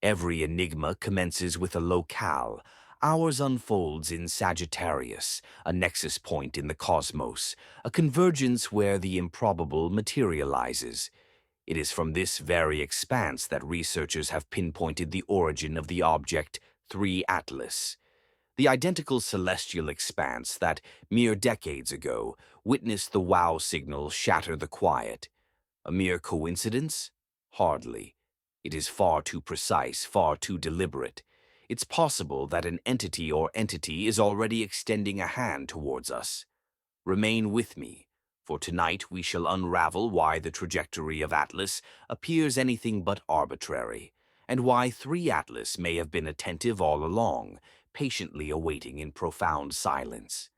Every enigma commences with a locale. Ours unfolds in Sagittarius, a nexus point in the cosmos, a convergence where the improbable materializes. It is from this very expanse that researchers have pinpointed the origin of the object 3 Atlas, the identical celestial expanse that, mere decades ago, witnessed the wow signal shatter the quiet. A mere coincidence? Hardly. It is far too precise, far too deliberate. It's possible that an entity or entity is already extending a hand towards us. Remain with me, for tonight we shall unravel why the trajectory of Atlas appears anything but arbitrary, and why 3 Atlas may have been attentive all along, patiently awaiting in profound silence.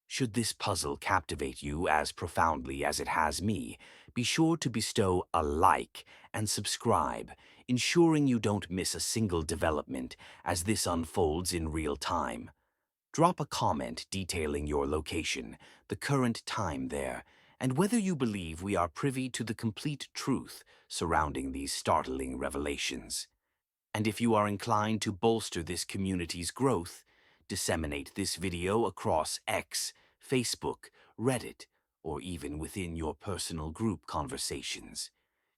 Should this puzzle captivate you as profoundly as it has me, be sure to bestow a like and subscribe, ensuring you don't miss a single development as this unfolds in real time. Drop a comment detailing your location, the current time there, and whether you believe we are privy to the complete truth surrounding these startling revelations. And if you are inclined to bolster this community's growth, disseminate this video across X, Facebook, Reddit, or even within your personal group conversations.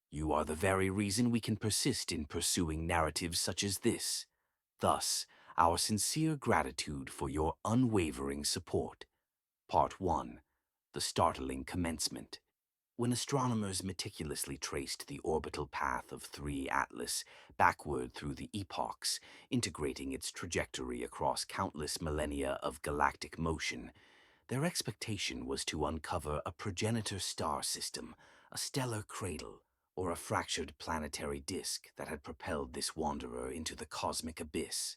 You are the very reason we can persist in pursuing narratives such as this. Thus, our sincere gratitude for your unwavering support. Part 1. The Startling Commencement. When astronomers meticulously traced the orbital path of 3 Atlas backward through the epochs, integrating its trajectory across countless millennia of galactic motion, their expectation was to uncover a progenitor star system, a stellar cradle, or a fractured planetary disk that had propelled this wanderer into the cosmic abyss.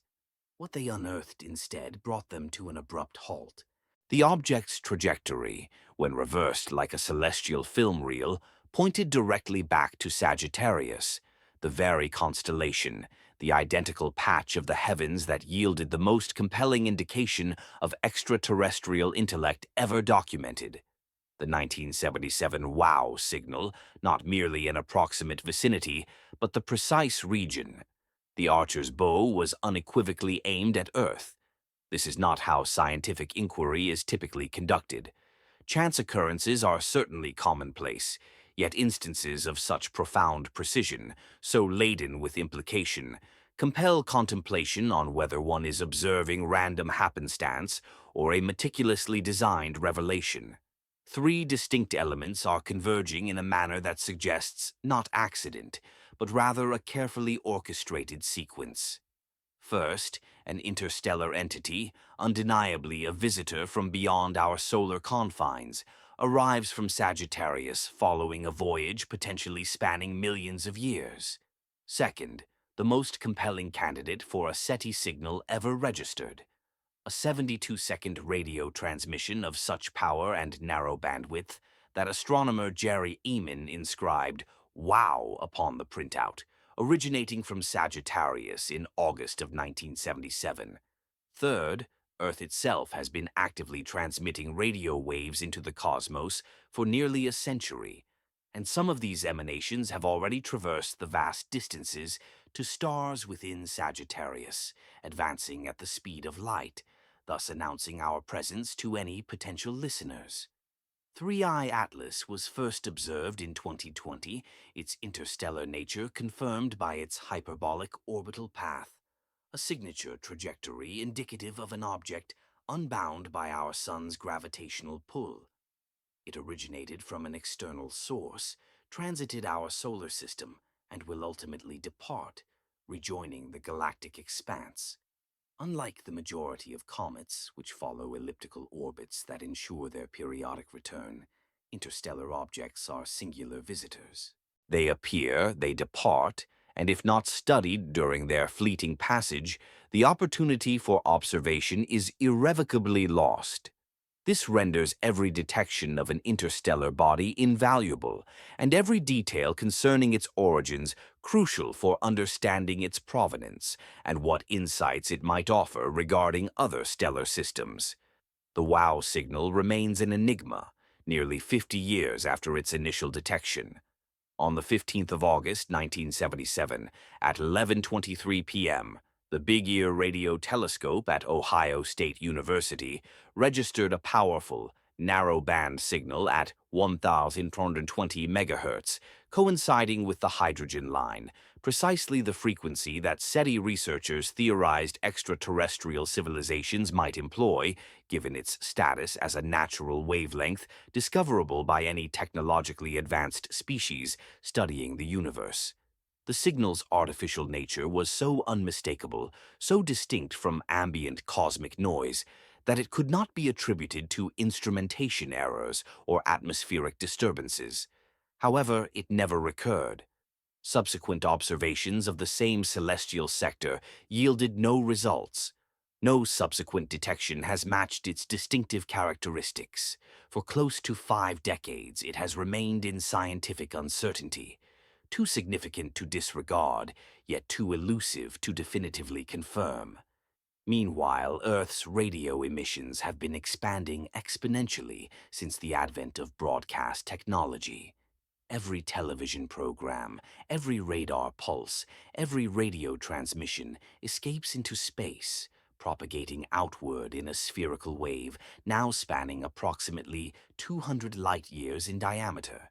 What they unearthed instead brought them to an abrupt halt. The object's trajectory, when reversed like a celestial film reel, pointed directly back to Sagittarius, the very constellation, the identical patch of the heavens that yielded the most compelling indication of extraterrestrial intellect ever documented. The 1977 WOW signal, not merely an approximate vicinity, but the precise region. The archer's bow was unequivocally aimed at Earth. This is not how scientific inquiry is typically conducted. Chance occurrences are certainly commonplace, yet instances of such profound precision, so laden with implication, compel contemplation on whether one is observing random happenstance or a meticulously designed revelation. 3 distinct elements are converging in a manner that suggests not accident, but rather a carefully orchestrated sequence. First, an interstellar entity, undeniably a visitor from beyond our solar confines, arrives from Sagittarius following a voyage potentially spanning millions of years. Second, the most compelling candidate for a SETI signal ever registered. A 72-second radio transmission of such power and narrow bandwidth that astronomer Jerry Eman inscribed "Wow" upon the printout, originating from Sagittarius in August of 1977. Third, Earth itself has been actively transmitting radio waves into the cosmos for nearly a century, and some of these emanations have already traversed the vast distances to stars within Sagittarius, advancing at the speed of light, thus announcing our presence to any potential listeners. 3I Atlas was first observed in 2020, its interstellar nature confirmed by its hyperbolic orbital path, a signature trajectory indicative of an object unbound by our sun's gravitational pull. It originated from an external source, transited our solar system, and will ultimately depart, rejoining the galactic expanse. Unlike the majority of comets, which follow elliptical orbits that ensure their periodic return, interstellar objects are singular visitors. They appear, they depart, and if not studied during their fleeting passage, the opportunity for observation is irrevocably lost. This renders every detection of an interstellar body invaluable, and every detail concerning its origins crucial for understanding its provenance and what insights it might offer regarding other stellar systems. The WOW signal remains an enigma, nearly 50 years after its initial detection. On the 15th of August, 1977, at 11:23 p.m., the Big Ear Radio Telescope at Ohio State University registered a powerful, narrow-band signal at 1,220 megahertz, coinciding with the hydrogen line, precisely the frequency that SETI researchers theorized extraterrestrial civilizations might employ, given its status as a natural wavelength discoverable by any technologically advanced species studying the universe. The signal's artificial nature was so unmistakable, so distinct from ambient cosmic noise, that it could not be attributed to instrumentation errors or atmospheric disturbances. However, it never recurred. Subsequent observations of the same celestial sector yielded no results. No subsequent detection has matched its distinctive characteristics. For close to 5 decades, it has remained in scientific uncertainty, too significant to disregard, yet too elusive to definitively confirm. Meanwhile, Earth's radio emissions have been expanding exponentially since the advent of broadcast technology. Every television program, every radar pulse, every radio transmission escapes into space, propagating outward in a spherical wave now spanning approximately 200 light-years in diameter.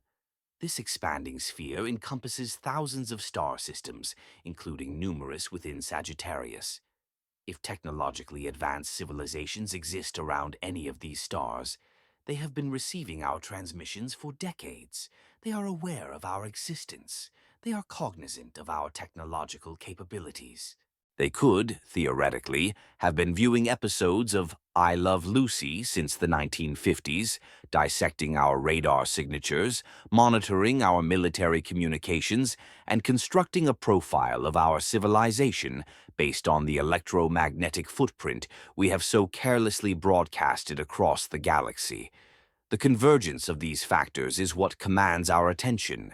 This expanding sphere encompasses thousands of star systems, including numerous within Sagittarius. If technologically advanced civilizations exist around any of these stars, they have been receiving our transmissions for decades. They are aware of our existence. They are cognizant of our technological capabilities. They could, theoretically, have been viewing episodes of I Love Lucy since the 1950s, dissecting our radar signatures, monitoring our military communications, and constructing a profile of our civilization based on the electromagnetic footprint we have so carelessly broadcasted across the galaxy. The convergence of these factors is what commands our attention.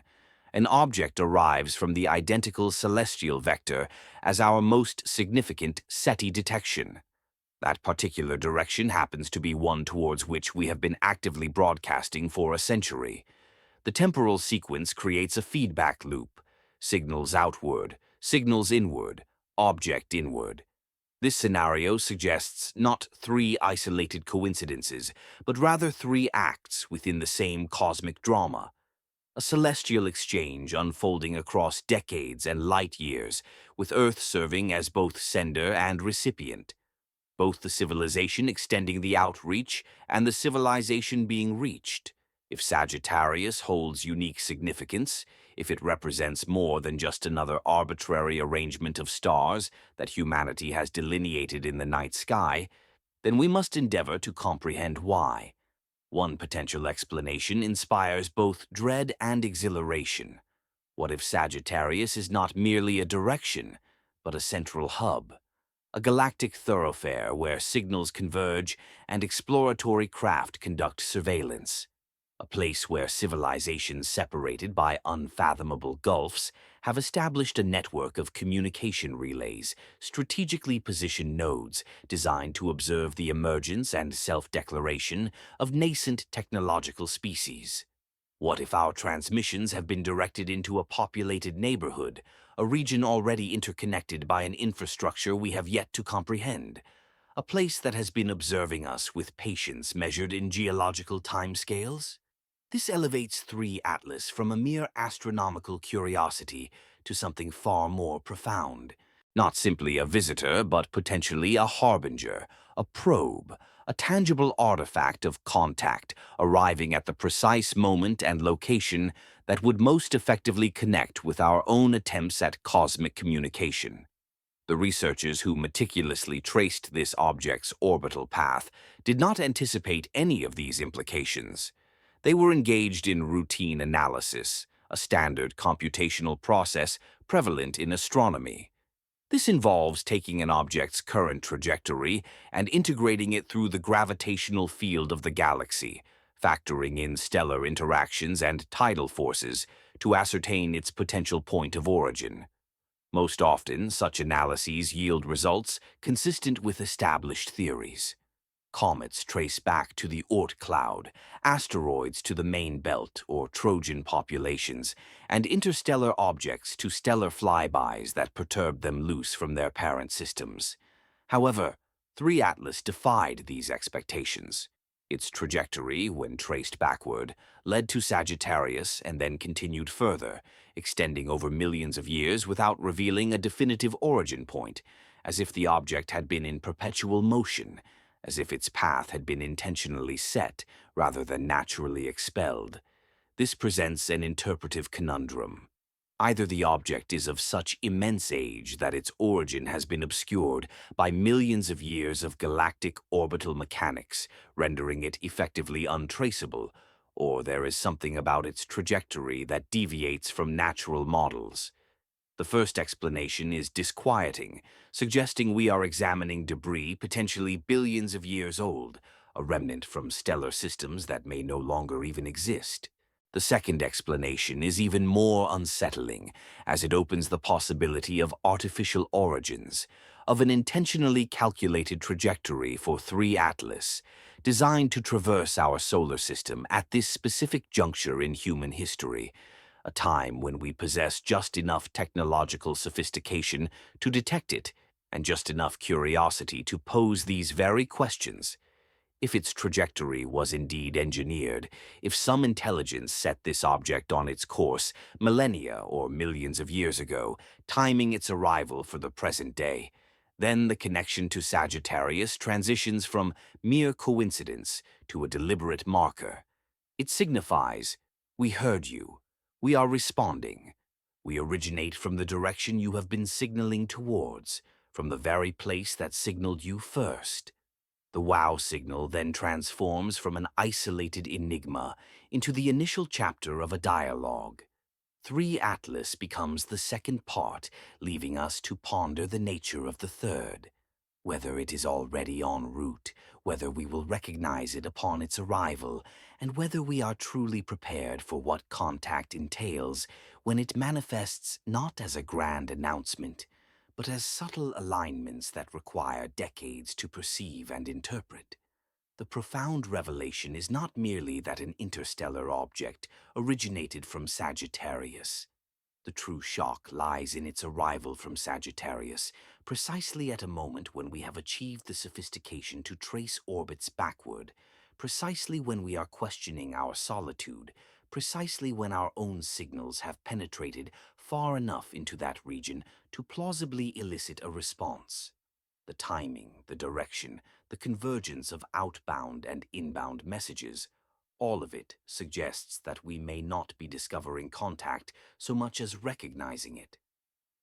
An object arrives from the identical celestial vector as our most significant SETI detection. That particular direction happens to be one towards which we have been actively broadcasting for a century. The temporal sequence creates a feedback loop: signals outward, signals inward, object inward. This scenario suggests not 3 isolated coincidences, but rather 3 acts within the same cosmic drama. A celestial exchange unfolding across decades and light years, with Earth serving as both sender and recipient. Both the civilization extending the outreach and the civilization being reached. If Sagittarius holds unique significance, if it represents more than just another arbitrary arrangement of stars that humanity has delineated in the night sky, then we must endeavor to comprehend why. One potential explanation inspires both dread and exhilaration. What if Sagittarius is not merely a direction, but a central hub? A galactic thoroughfare where signals converge and exploratory craft conduct surveillance. A place where civilizations separated by unfathomable gulfs have established a network of communication relays, strategically positioned nodes designed to observe the emergence and self-declaration of nascent technological species. What if our transmissions have been directed into a populated neighborhood, a region already interconnected by an infrastructure we have yet to comprehend? A place that has been observing us with patience measured in geological timescales? This elevates 3 Atlas from a mere astronomical curiosity to something far more profound. Not simply a visitor, but potentially a harbinger, a probe, a tangible artifact of contact arriving at the precise moment and location that would most effectively connect with our own attempts at cosmic communication. The researchers who meticulously traced this object's orbital path did not anticipate any of these implications. They were engaged in routine analysis, a standard computational process prevalent in astronomy. This involves taking an object's current trajectory and integrating it through the gravitational field of the galaxy, factoring in stellar interactions and tidal forces to ascertain its potential point of origin. Most often, such analyses yield results consistent with established theories. Comets trace back to the Oort cloud, asteroids to the main belt or Trojan populations, and interstellar objects to stellar flybys that perturbed them loose from their parent systems. However, 3 Atlas defied these expectations. Its trajectory, when traced backward, led to Sagittarius and then continued further, extending over millions of years without revealing a definitive origin point, as if the object had been in perpetual motion, as if its path had been intentionally set rather than naturally expelled. This presents an interpretive conundrum. Either the object is of such immense age that its origin has been obscured by millions of years of galactic orbital mechanics, rendering it effectively untraceable, or there is something about its trajectory that deviates from natural models. The first explanation is disquieting, suggesting we are examining debris potentially billions of years old, a remnant from stellar systems that may no longer even exist. The second explanation is even more unsettling, as it opens the possibility of artificial origins, of an intentionally calculated trajectory for 3 Atlas, designed to traverse our solar system at this specific juncture in human history, a time when we possess just enough technological sophistication to detect it and just enough curiosity to pose these very questions. If its trajectory was indeed engineered, if some intelligence set this object on its course millennia or millions of years ago, timing its arrival for the present day, then the connection to Sagittarius transitions from mere coincidence to a deliberate marker. It signifies, "We heard you. We are responding. We originate from the direction you have been signaling towards, from the very place that signaled you first." The wow signal then transforms from an isolated enigma into the initial chapter of a dialogue. 3 Atlas becomes the second part, leaving us to ponder the nature of the third. Whether it is already en route, whether we will recognize it upon its arrival, and whether we are truly prepared for what contact entails when it manifests not as a grand announcement, but as subtle alignments that require decades to perceive and interpret. The profound revelation is not merely that an interstellar object originated from Sagittarius. The true shock lies in its arrival from Sagittarius, precisely at a moment when we have achieved the sophistication to trace orbits backward, precisely when we are questioning our solitude, precisely when our own signals have penetrated far enough into that region to plausibly elicit a response. The timing, the direction, the convergence of outbound and inbound messages, all of it suggests that we may not be discovering contact so much as recognizing it.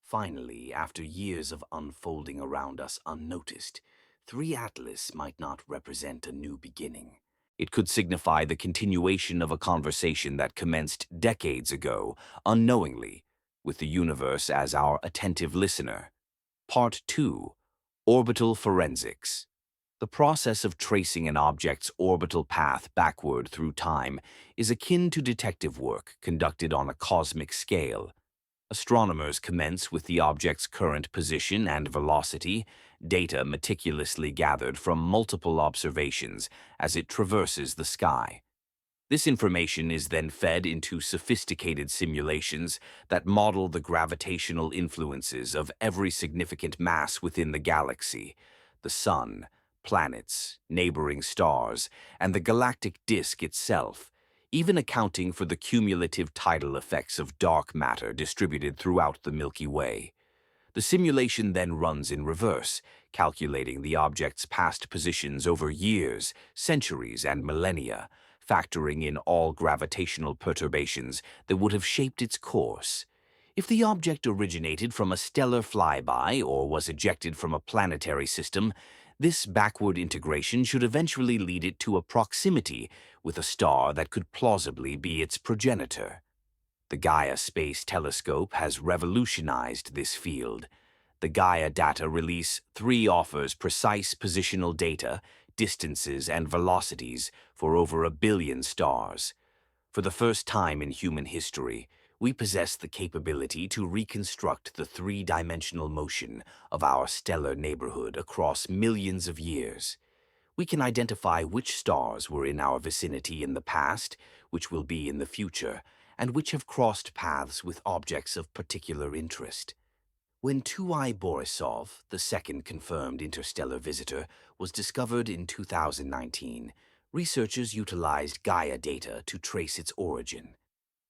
Finally, after years of unfolding around us unnoticed, 3 Atlas might not represent a new beginning. It could signify the continuation of a conversation that commenced decades ago, unknowingly, with the universe as our attentive listener. Part 2. Orbital Forensics. The process of tracing an object's orbital path backward through time is akin to detective work conducted on a cosmic scale. Astronomers commence with the object's current position and velocity, data meticulously gathered from multiple observations as it traverses the sky. This information is then fed into sophisticated simulations that model the gravitational influences of every significant mass within the galaxy: the Sun, planets, neighboring stars, and the galactic disk itself, even accounting for the cumulative tidal effects of dark matter distributed throughout the Milky Way. The simulation then runs in reverse, calculating the object's past positions over years, centuries, and millennia, factoring in all gravitational perturbations that would have shaped its course. If the object originated from a stellar flyby or was ejected from a planetary system, this backward integration should eventually lead it to a proximity with a star that could plausibly be its progenitor. The Gaia Space Telescope has revolutionized this field. The Gaia Data Release 3 offers precise positional data, distances, and velocities for over 1 billion stars. For the first time in human history, we possess the capability to reconstruct the 3-dimensional motion of our stellar neighborhood across millions of years. We can identify which stars were in our vicinity in the past, which will be in the future, and which have crossed paths with objects of particular interest. When 2I Borisov, the second confirmed interstellar visitor, was discovered in 2019, researchers utilized Gaia data to trace its origin.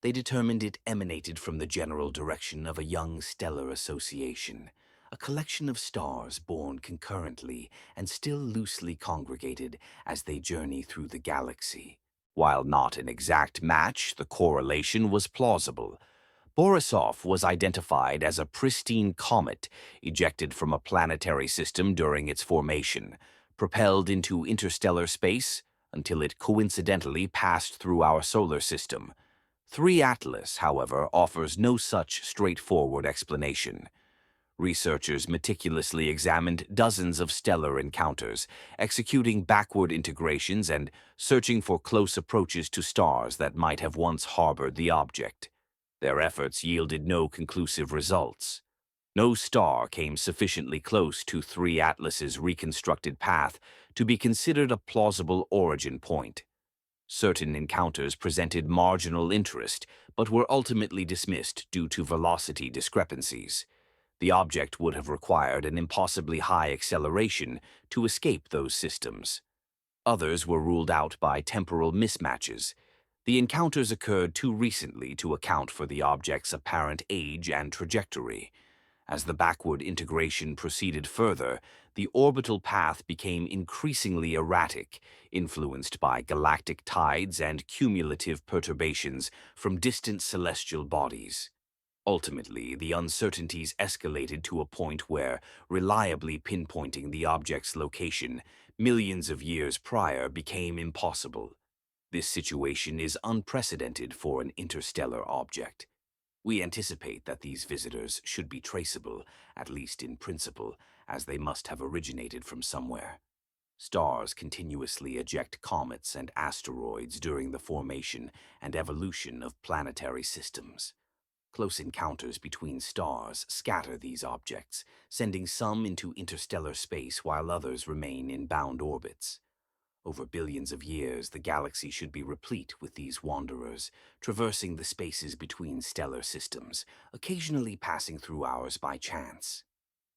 They determined it emanated from the general direction of a young stellar association, a collection of stars born concurrently and still loosely congregated as they journey through the galaxy. While not an exact match, the correlation was plausible. Borisov was identified as a pristine comet ejected from a planetary system during its formation, propelled into interstellar space until it coincidentally passed through our solar system. 3 Atlas, however, offers no such straightforward explanation. Researchers meticulously examined dozens of stellar encounters, executing backward integrations and searching for close approaches to stars that might have once harbored the object. Their efforts yielded no conclusive results. No star came sufficiently close to 3 Atlas's reconstructed path to be considered a plausible origin point. Certain encounters presented marginal interest, but were ultimately dismissed due to velocity discrepancies. The object would have required an impossibly high acceleration to escape those systems. Others were ruled out by temporal mismatches. The encounters occurred too recently to account for the object's apparent age and trajectory. As the backward integration proceeded further, the orbital path became increasingly erratic, influenced by galactic tides and cumulative perturbations from distant celestial bodies. Ultimately, the uncertainties escalated to a point where reliably pinpointing the object's location millions of years prior became impossible. This situation is unprecedented for an interstellar object. We anticipate that these visitors should be traceable, at least in principle, as they must have originated from somewhere. Stars continuously eject comets and asteroids during the formation and evolution of planetary systems. Close encounters between stars scatter these objects, sending some into interstellar space while others remain in bound orbits. Over billions of years, the galaxy should be replete with these wanderers, traversing the spaces between stellar systems, occasionally passing through ours by chance.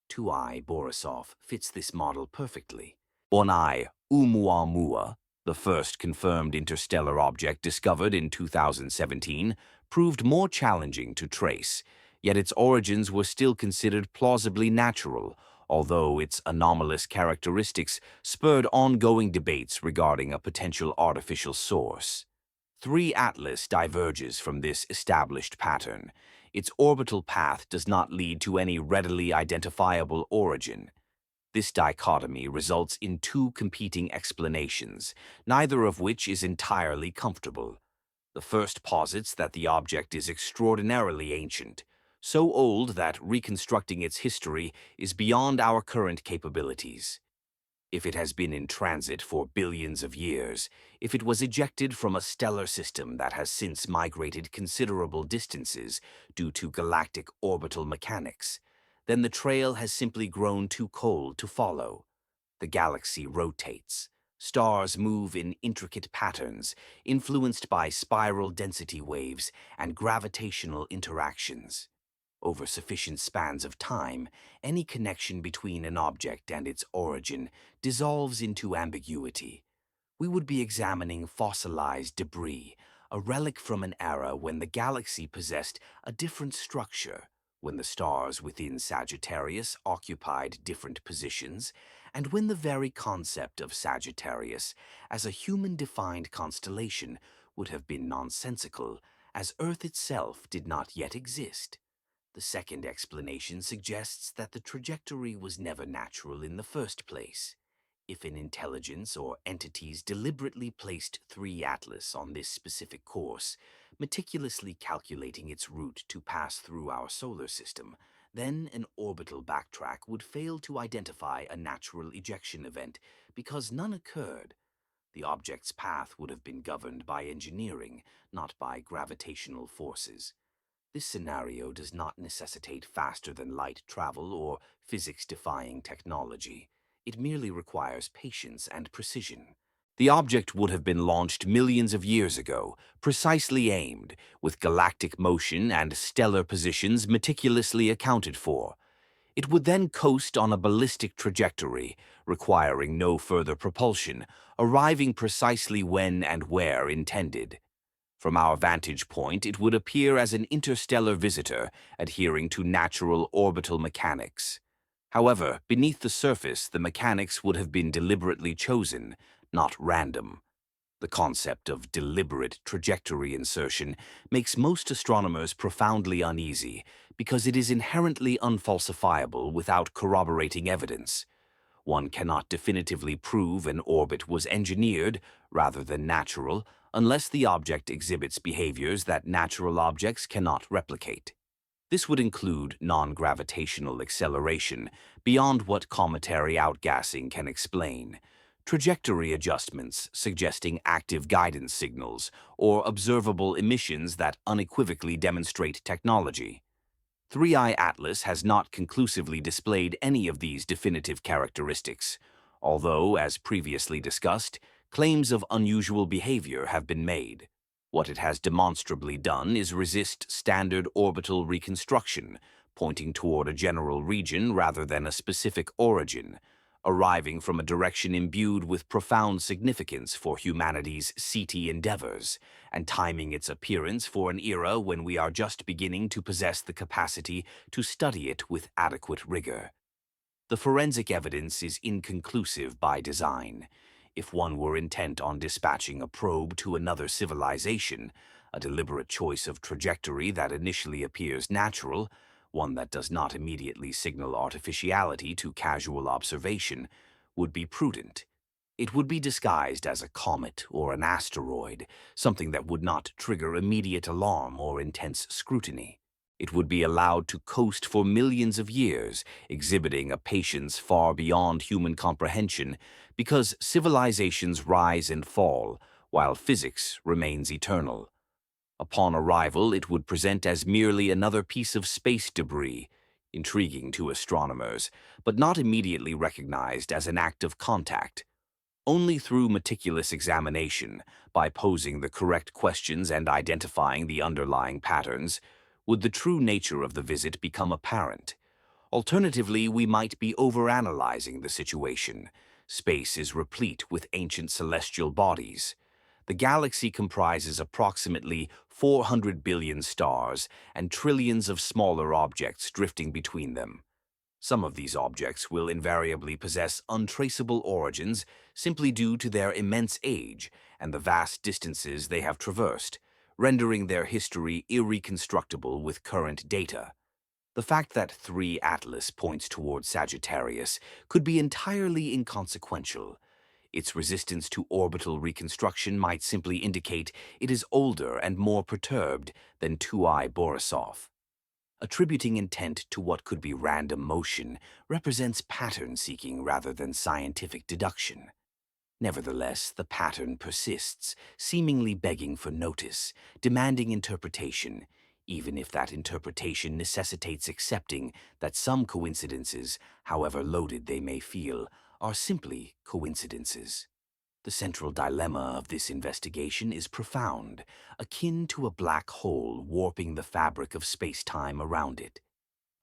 2I Borisov fits this model perfectly. 1I Oumuamua, the first confirmed interstellar object discovered in 2017, proved more challenging to trace, yet its origins were still considered plausibly natural, although its anomalous characteristics spurred ongoing debates regarding a potential artificial source. 3 Atlas diverges from this established pattern. Its orbital path does not lead to any readily identifiable origin. This dichotomy results in two competing explanations, neither of which is entirely comfortable. The first posits that the object is extraordinarily ancient, so old that reconstructing its history is beyond our current capabilities. If it has been in transit for billions of years, if it was ejected from a stellar system that has since migrated considerable distances due to galactic orbital mechanics, then the trail has simply grown too cold to follow. The galaxy rotates. Stars move in intricate patterns, influenced by spiral density waves and gravitational interactions. Over sufficient spans of time, any connection between an object and its origin dissolves into ambiguity. We would be examining fossilized debris, a relic from an era when the galaxy possessed a different structure, when the stars within Sagittarius occupied different positions, and when the very concept of Sagittarius as a human-defined constellation would have been nonsensical, as Earth itself did not yet exist. The second explanation suggests that the trajectory was never natural in the first place. If an intelligence or entities deliberately placed 3 Atlas on this specific course, meticulously calculating its route to pass through our solar system, then an orbital backtrack would fail to identify a natural ejection event because none occurred. The object's path would have been governed by engineering, not by gravitational forces. This scenario does not necessitate faster-than-light travel or physics-defying technology. It merely requires patience and precision. The object would have been launched millions of years ago, precisely aimed, with galactic motion and stellar positions meticulously accounted for. It would then coast on a ballistic trajectory, requiring no further propulsion, arriving precisely when and where intended. From our vantage point, it would appear as an interstellar visitor adhering to natural orbital mechanics. However, beneath the surface, the mechanics would have been deliberately chosen, not random. The concept of deliberate trajectory insertion makes most astronomers profoundly uneasy because it is inherently unfalsifiable without corroborating evidence. One cannot definitively prove an orbit was engineered, rather than natural, unless the object exhibits behaviors that natural objects cannot replicate. This would include non-gravitational acceleration, beyond what cometary outgassing can explain, trajectory adjustments suggesting active guidance signals, or observable emissions that unequivocally demonstrate technology. 3i Atlas has not conclusively displayed any of these definitive characteristics, although, as previously discussed, claims of unusual behavior have been made. What it has demonstrably done is resist standard orbital reconstruction, pointing toward a general region rather than a specific origin, arriving from a direction imbued with profound significance for humanity's SETI endeavors, and timing its appearance for an era when we are just beginning to possess the capacity to study it with adequate rigor. The forensic evidence is inconclusive by design. If one were intent on dispatching a probe to another civilization, a deliberate choice of trajectory that initially appears natural, one that does not immediately signal artificiality to casual observation, would be prudent. It would be disguised as a comet or an asteroid, something that would not trigger immediate alarm or intense scrutiny. It would be allowed to coast for millions of years, exhibiting a patience far beyond human comprehension, because civilizations rise and fall, while physics remains eternal. Upon arrival, it would present as merely another piece of space debris, intriguing to astronomers, but not immediately recognized as an act of contact. Only through meticulous examination, by posing the correct questions and identifying the underlying patterns, would the true nature of the visit become apparent. Alternatively, we might be overanalyzing the situation. Space is replete with ancient celestial bodies. The galaxy comprises approximately 400 billion stars and trillions of smaller objects drifting between them. Some of these objects will invariably possess untraceable origins simply due to their immense age and the vast distances they have traversed, rendering their history irreconstructible with current data. The fact that 3 Atlas points toward Sagittarius could be entirely inconsequential. Its resistance to orbital reconstruction might simply indicate it is older and more perturbed than 2I Borisov. Attributing intent to what could be random motion represents pattern-seeking rather than scientific deduction. Nevertheless, the pattern persists, seemingly begging for notice, demanding interpretation, even if that interpretation necessitates accepting that some coincidences, however loaded they may feel, are simply coincidences. The central dilemma of this investigation is profound, akin to a black hole warping the fabric of space-time around it.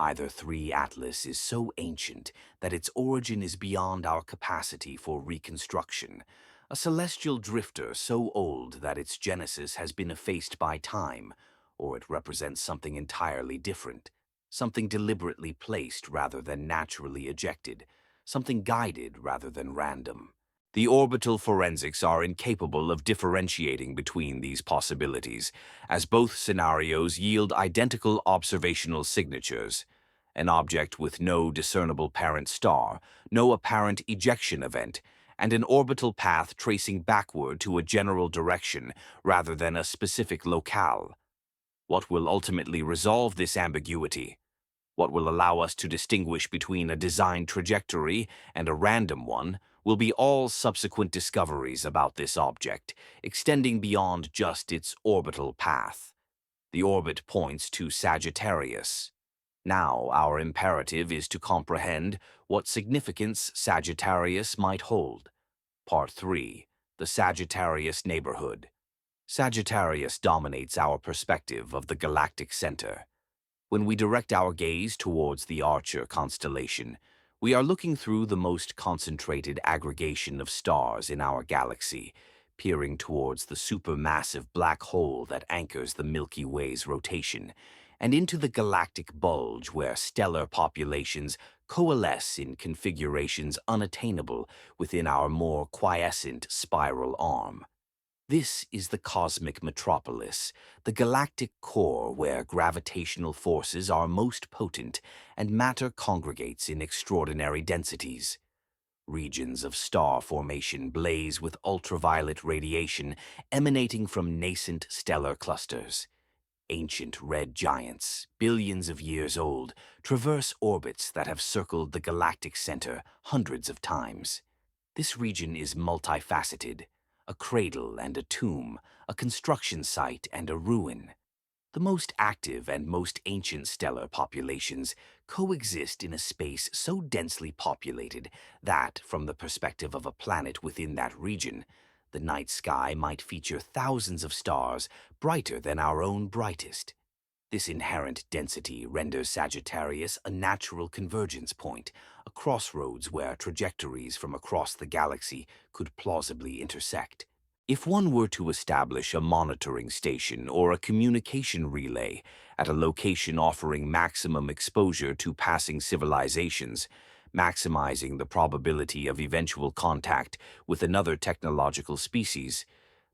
Either 3 Atlas is so ancient that its origin is beyond our capacity for reconstruction, a celestial drifter so old that its genesis has been effaced by time, or it represents something entirely different, something deliberately placed rather than naturally ejected, something guided rather than random. The orbital forensics are incapable of differentiating between these possibilities, as both scenarios yield identical observational signatures: an object with no discernible parent star, no apparent ejection event, and an orbital path tracing backward to a general direction rather than a specific locale. What will ultimately resolve this ambiguity? What will allow us to distinguish between a designed trajectory and a random one will be all subsequent discoveries about this object, extending beyond just its orbital path. The orbit points to Sagittarius. Now, our imperative is to comprehend what significance Sagittarius might hold. Part 3. The Sagittarius Neighborhood. Sagittarius dominates our perspective of the galactic center. When we direct our gaze towards the Archer constellation, we are looking through the most concentrated aggregation of stars in our galaxy, peering towards the supermassive black hole that anchors the Milky Way's rotation, and into the galactic bulge where stellar populations coalesce in configurations unattainable within our more quiescent spiral arm. This is the cosmic metropolis, the galactic core where gravitational forces are most potent and matter congregates in extraordinary densities. Regions of star formation blaze with ultraviolet radiation emanating from nascent stellar clusters. Ancient red giants, billions of years old, traverse orbits that have circled the galactic center hundreds of times. This region is multifaceted, a cradle and a tomb, a construction site and a ruin. The most active and most ancient stellar populations coexist in a space so densely populated that, from the perspective of a planet within that region, the night sky might feature thousands of stars brighter than our own brightest. This inherent density renders Sagittarius a natural convergence point, a crossroads where trajectories from across the galaxy could plausibly intersect. If one were to establish a monitoring station or a communication relay at a location offering maximum exposure to passing civilizations, maximizing the probability of eventual contact with another technological species,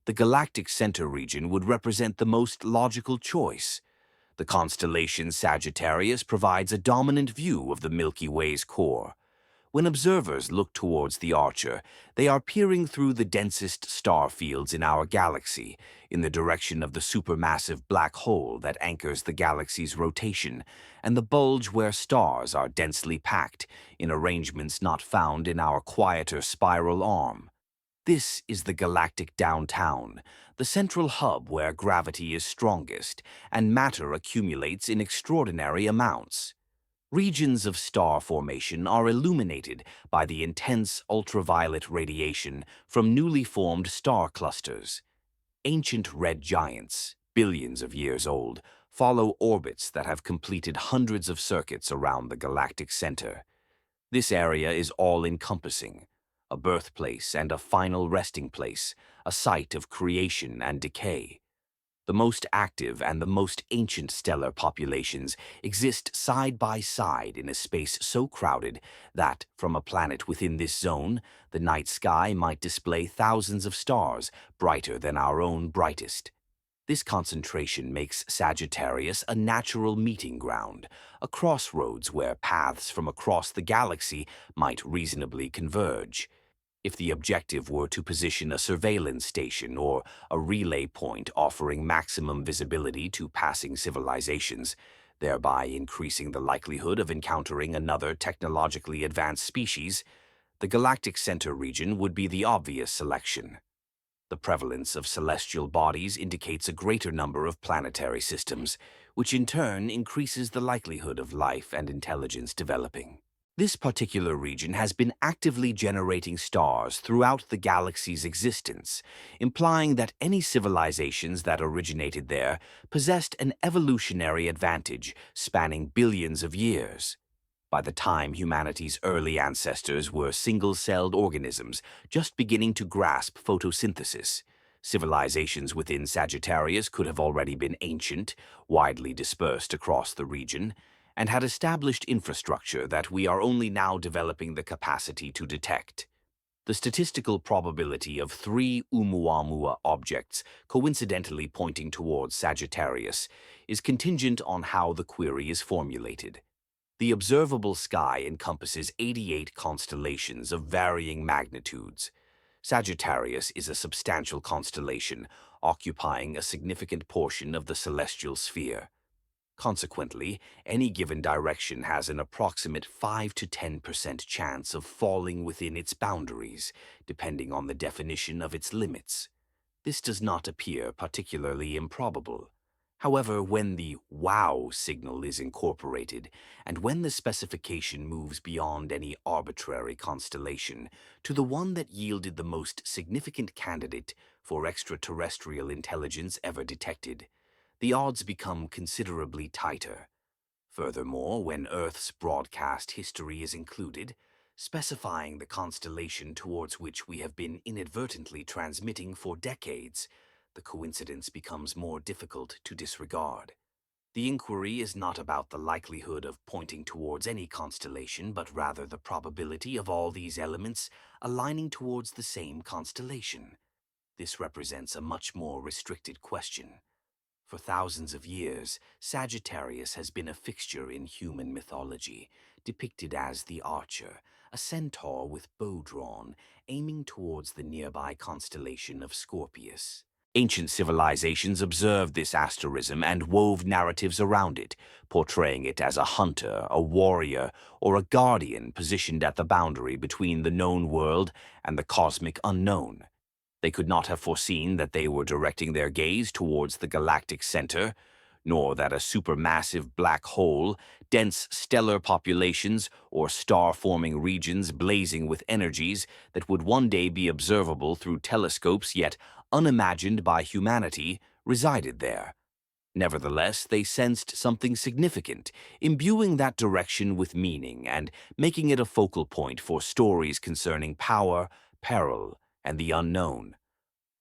the galactic center region would represent the most logical choice. The constellation Sagittarius provides a dominant view of the Milky Way's core. When observers look towards the Archer, they are peering through the densest star fields in our galaxy, in the direction of the supermassive black hole that anchors the galaxy's rotation, and the bulge where stars are densely packed, in arrangements not found in our quieter spiral arm. This is the galactic downtown, the central hub where gravity is strongest and matter accumulates in extraordinary amounts. Regions of star formation are illuminated by the intense ultraviolet radiation from newly formed star clusters. Ancient red giants, billions of years old, follow orbits that have completed hundreds of circuits around the galactic center. This area is all-encompassing, a birthplace and a final resting place, a site of creation and decay. The most active and the most ancient stellar populations exist side by side in a space so crowded that, from a planet within this zone, the night sky might display thousands of stars brighter than our own brightest. This concentration makes Sagittarius a natural meeting ground, a crossroads where paths from across the galaxy might reasonably converge. If the objective were to position a surveillance station or a relay point offering maximum visibility to passing civilizations, thereby increasing the likelihood of encountering another technologically advanced species, the galactic center region would be the obvious selection. The prevalence of celestial bodies indicates a greater number of planetary systems, which in turn increases the likelihood of life and intelligence developing. This particular region has been actively generating stars throughout the galaxy's existence, implying that any civilizations that originated there possessed an evolutionary advantage spanning billions of years. By the time humanity's early ancestors were single-celled organisms just beginning to grasp photosynthesis, civilizations within Sagittarius could have already been ancient, widely dispersed across the region, and had established infrastructure that we are only now developing the capacity to detect. The statistical probability of 3 Oumuamua objects coincidentally pointing towards Sagittarius is contingent on how the query is formulated. The observable sky encompasses 88 constellations of varying magnitudes. Sagittarius is a substantial constellation, occupying a significant portion of the celestial sphere. Consequently, any given direction has an approximate 5 to 10% chance of falling within its boundaries, depending on the definition of its limits. This does not appear particularly improbable. However, when the wow signal is incorporated, and when the specification moves beyond any arbitrary constellation to the one that yielded the most significant candidate for extraterrestrial intelligence ever detected, the odds become considerably tighter. Furthermore, when Earth's broadcast history is included, specifying the constellation towards which we have been inadvertently transmitting for decades, the coincidence becomes more difficult to disregard. The inquiry is not about the likelihood of pointing towards any constellation, but rather the probability of all these elements aligning towards the same constellation. This represents a much more restricted question. For thousands of years, Sagittarius has been a fixture in human mythology, depicted as the archer, a centaur with bow drawn, aiming towards the nearby constellation of Scorpius. Ancient civilizations observed this asterism and wove narratives around it, portraying it as a hunter, a warrior, or a guardian positioned at the boundary between the known world and the cosmic unknown. They could not have foreseen that they were directing their gaze towards the galactic center, nor that a supermassive black hole, dense stellar populations, or star-forming regions blazing with energies that would one day be observable through telescopes yet unimagined by humanity resided there. Nevertheless, they sensed something significant, imbuing that direction with meaning and making it a focal point for stories concerning power, peril, and the unknown.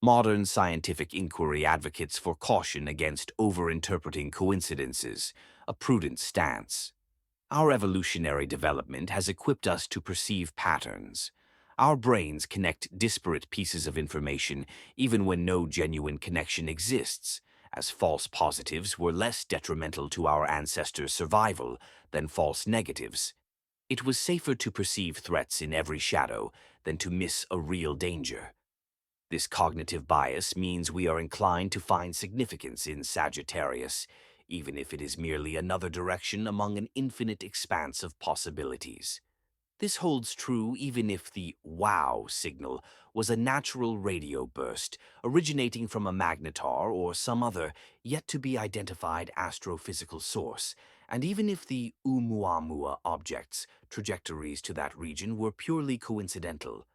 Modern scientific inquiry advocates for caution against overinterpreting coincidences, a prudent stance. Our evolutionary development has equipped us to perceive patterns. Our brains connect disparate pieces of information even when no genuine connection exists, as false positives were less detrimental to our ancestors' survival than false negatives. It was safer to perceive threats in every shadow than to miss a real danger. This cognitive bias means we are inclined to find significance in Sagittarius, even if it is merely another direction among an infinite expanse of possibilities. This holds true even if the wow signal was a natural radio burst originating from a magnetar or some other yet-to-be-identified astrophysical source, and even if the Oumuamua object's trajectories to that region were purely coincidental.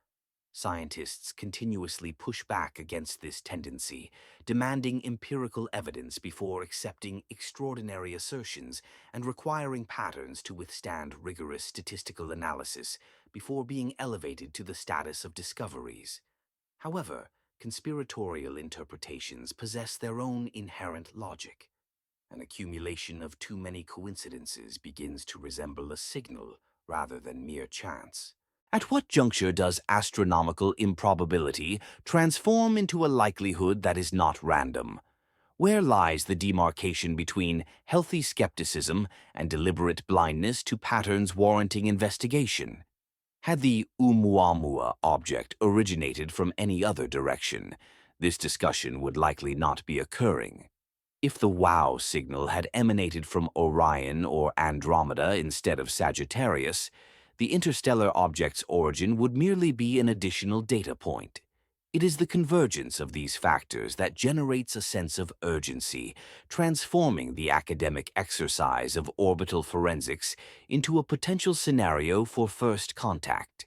Scientists continuously push back against this tendency, demanding empirical evidence before accepting extraordinary assertions and requiring patterns to withstand rigorous statistical analysis before being elevated to the status of discoveries. However, conspiratorial interpretations possess their own inherent logic. An accumulation of too many coincidences begins to resemble a signal rather than mere chance. At what juncture does astronomical improbability transform into a likelihood that is not random? Where lies the demarcation between healthy skepticism and deliberate blindness to patterns warranting investigation? Had the Oumuamua object originated from any other direction, this discussion would likely not be occurring. If the WOW signal had emanated from Orion or Andromeda instead of Sagittarius, the interstellar object's origin would merely be an additional data point. It is the convergence of these factors that generates a sense of urgency, transforming the academic exercise of orbital forensics into a potential scenario for first contact.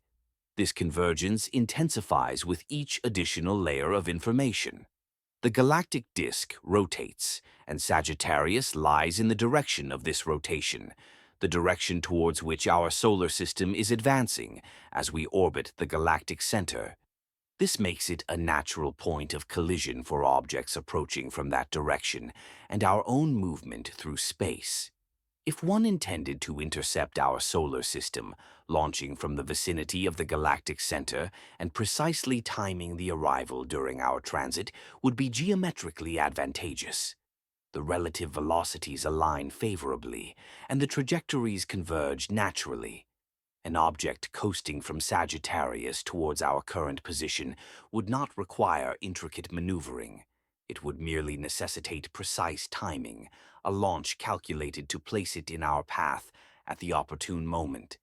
This convergence intensifies with each additional layer of information. The galactic disk rotates, and Sagittarius lies in the direction of this rotation, the direction towards which our solar system is advancing as we orbit the galactic center. This makes it a natural point of collision for objects approaching from that direction and our own movement through space. If one intended to intercept our solar system, launching from the vicinity of the galactic center and precisely timing the arrival during our transit would be geometrically advantageous. The relative velocities align favorably, and the trajectories converge naturally. An object coasting from Sagittarius towards our current position would not require intricate maneuvering. It would merely necessitate precise timing, a launch calculated to place it in our path at the opportune moment.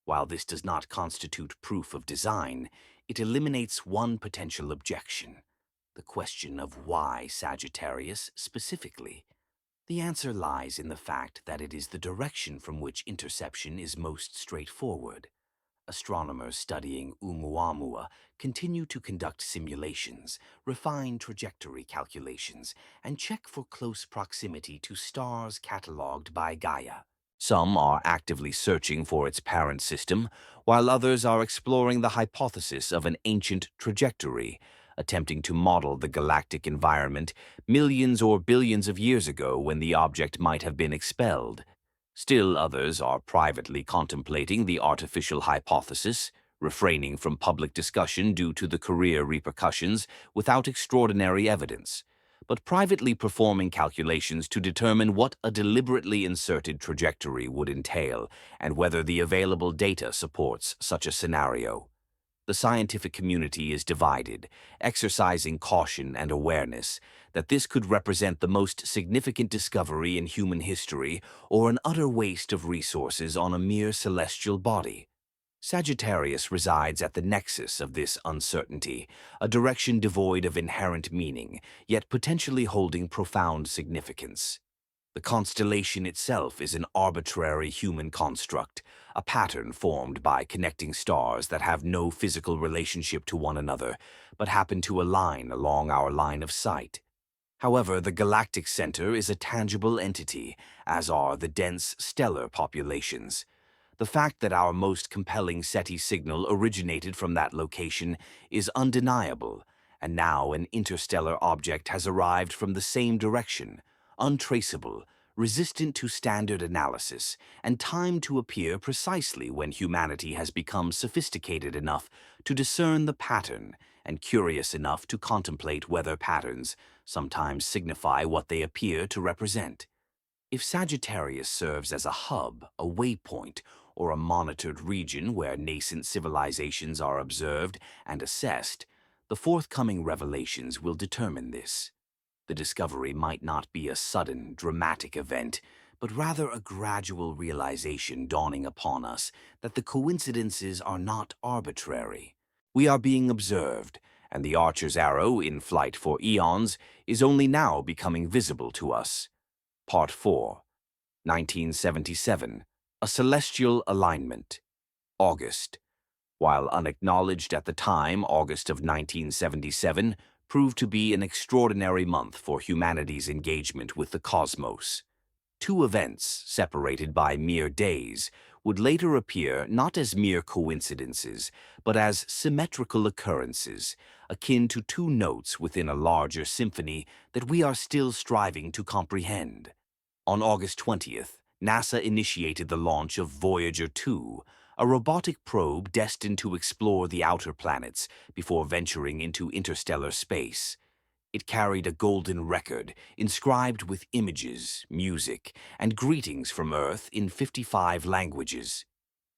While this does not constitute proof of design, it eliminates one potential objection: the question of why Sagittarius specifically. The answer lies in the fact that it is the direction from which interception is most straightforward. Astronomers studying Oumuamua continue to conduct simulations, refine trajectory calculations, and check for close proximity to stars catalogued by Gaia. Some are actively searching for its parent system, while others are exploring the hypothesis of an ancient trajectory, attempting to model the galactic environment millions or billions of years ago when the object might have been expelled. Still others are privately contemplating the artificial hypothesis, refraining from public discussion due to the career repercussions without extraordinary evidence, but privately performing calculations to determine what a deliberately inserted trajectory would entail and whether the available data supports such a scenario. The scientific community is divided, exercising caution and awareness that this could represent the most significant discovery in human history or an utter waste of resources on a mere celestial body. Sagittarius resides at the nexus of this uncertainty, a direction devoid of inherent meaning, yet potentially holding profound significance. The constellation itself is an arbitrary human construct, a pattern formed by connecting stars that have no physical relationship to one another, but happen to align along our line of sight. However, the galactic center is a tangible entity, as are the dense stellar populations. The fact that our most compelling SETI signal originated from that location is undeniable, and now an interstellar object has arrived from the same direction, untraceable, resistant to standard analysis, and timed to appear precisely when humanity has become sophisticated enough to discern the pattern and curious enough to contemplate whether patterns sometimes signify what they appear to represent. If Sagittarius serves as a hub, a waypoint, or a monitored region where nascent civilizations are observed and assessed, the forthcoming revelations will determine this. The discovery might not be a sudden, dramatic event, but rather a gradual realization dawning upon us that the coincidences are not arbitrary. We are being observed, and the Archer's arrow, in flight for eons, is only now becoming visible to us. Part 4, 1977. A Celestial Alignment. August. While unacknowledged at the time, August of 1977 proved to be an extraordinary month for humanity's engagement with the cosmos. Two events, separated by mere days, would later appear not as mere coincidences, but as symmetrical occurrences, akin to two notes within a larger symphony that we are still striving to comprehend. On August 20th, NASA initiated the launch of Voyager 2, a robotic probe destined to explore the outer planets before venturing into interstellar space. It carried a golden record inscribed with images, music, and greetings from Earth in 55 languages.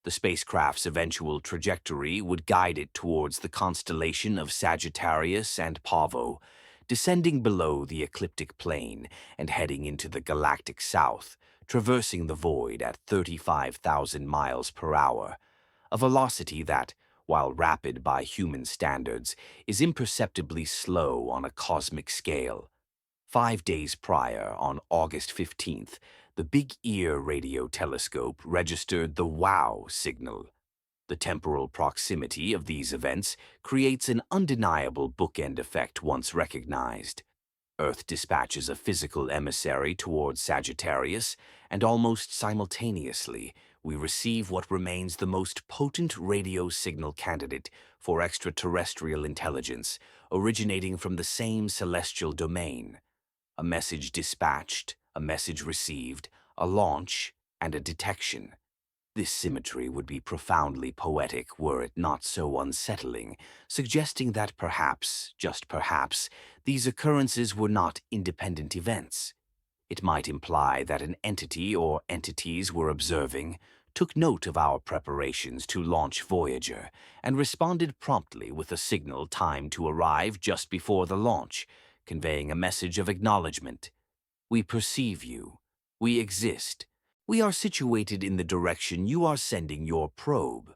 The spacecraft's eventual trajectory would guide it towards the constellation of Sagittarius and Pavo, descending below the ecliptic plane and heading into the galactic south, traversing the void at 35,000 miles per hour, a velocity that, while rapid by human standards, is imperceptibly slow on a cosmic scale. 5 days prior, on August 15th, the Big Ear radio telescope registered the WOW signal. The temporal proximity of these events creates an undeniable bookend effect once recognized. Earth dispatches a physical emissary towards Sagittarius, and almost simultaneously, we receive what remains the most potent radio signal candidate for extraterrestrial intelligence, originating from the same celestial domain. A message dispatched, a message received, a launch, and a detection. This symmetry would be profoundly poetic were it not so unsettling, suggesting that perhaps, just perhaps, these occurrences were not independent events. It might imply that an entity or entities were observing, took note of our preparations to launch Voyager, and responded promptly with a signal timed to arrive just before the launch, conveying a message of acknowledgement. We perceive you. We exist. We are situated in the direction you are sending your probe.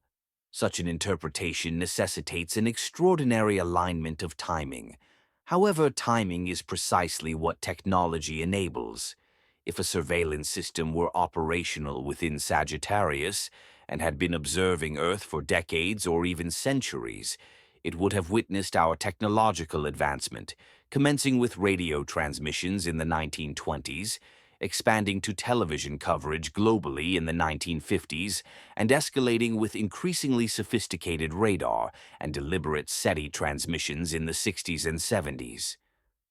Such an interpretation necessitates an extraordinary alignment of timing. However, timing is precisely what technology enables. If a surveillance system were operational within Sagittarius and had been observing Earth for decades or even centuries, it would have witnessed our technological advancement, commencing with radio transmissions in the 1920s, expanding to television coverage globally in the 1950s, and escalating with increasingly sophisticated radar and deliberate SETI transmissions in the 60s and 70s.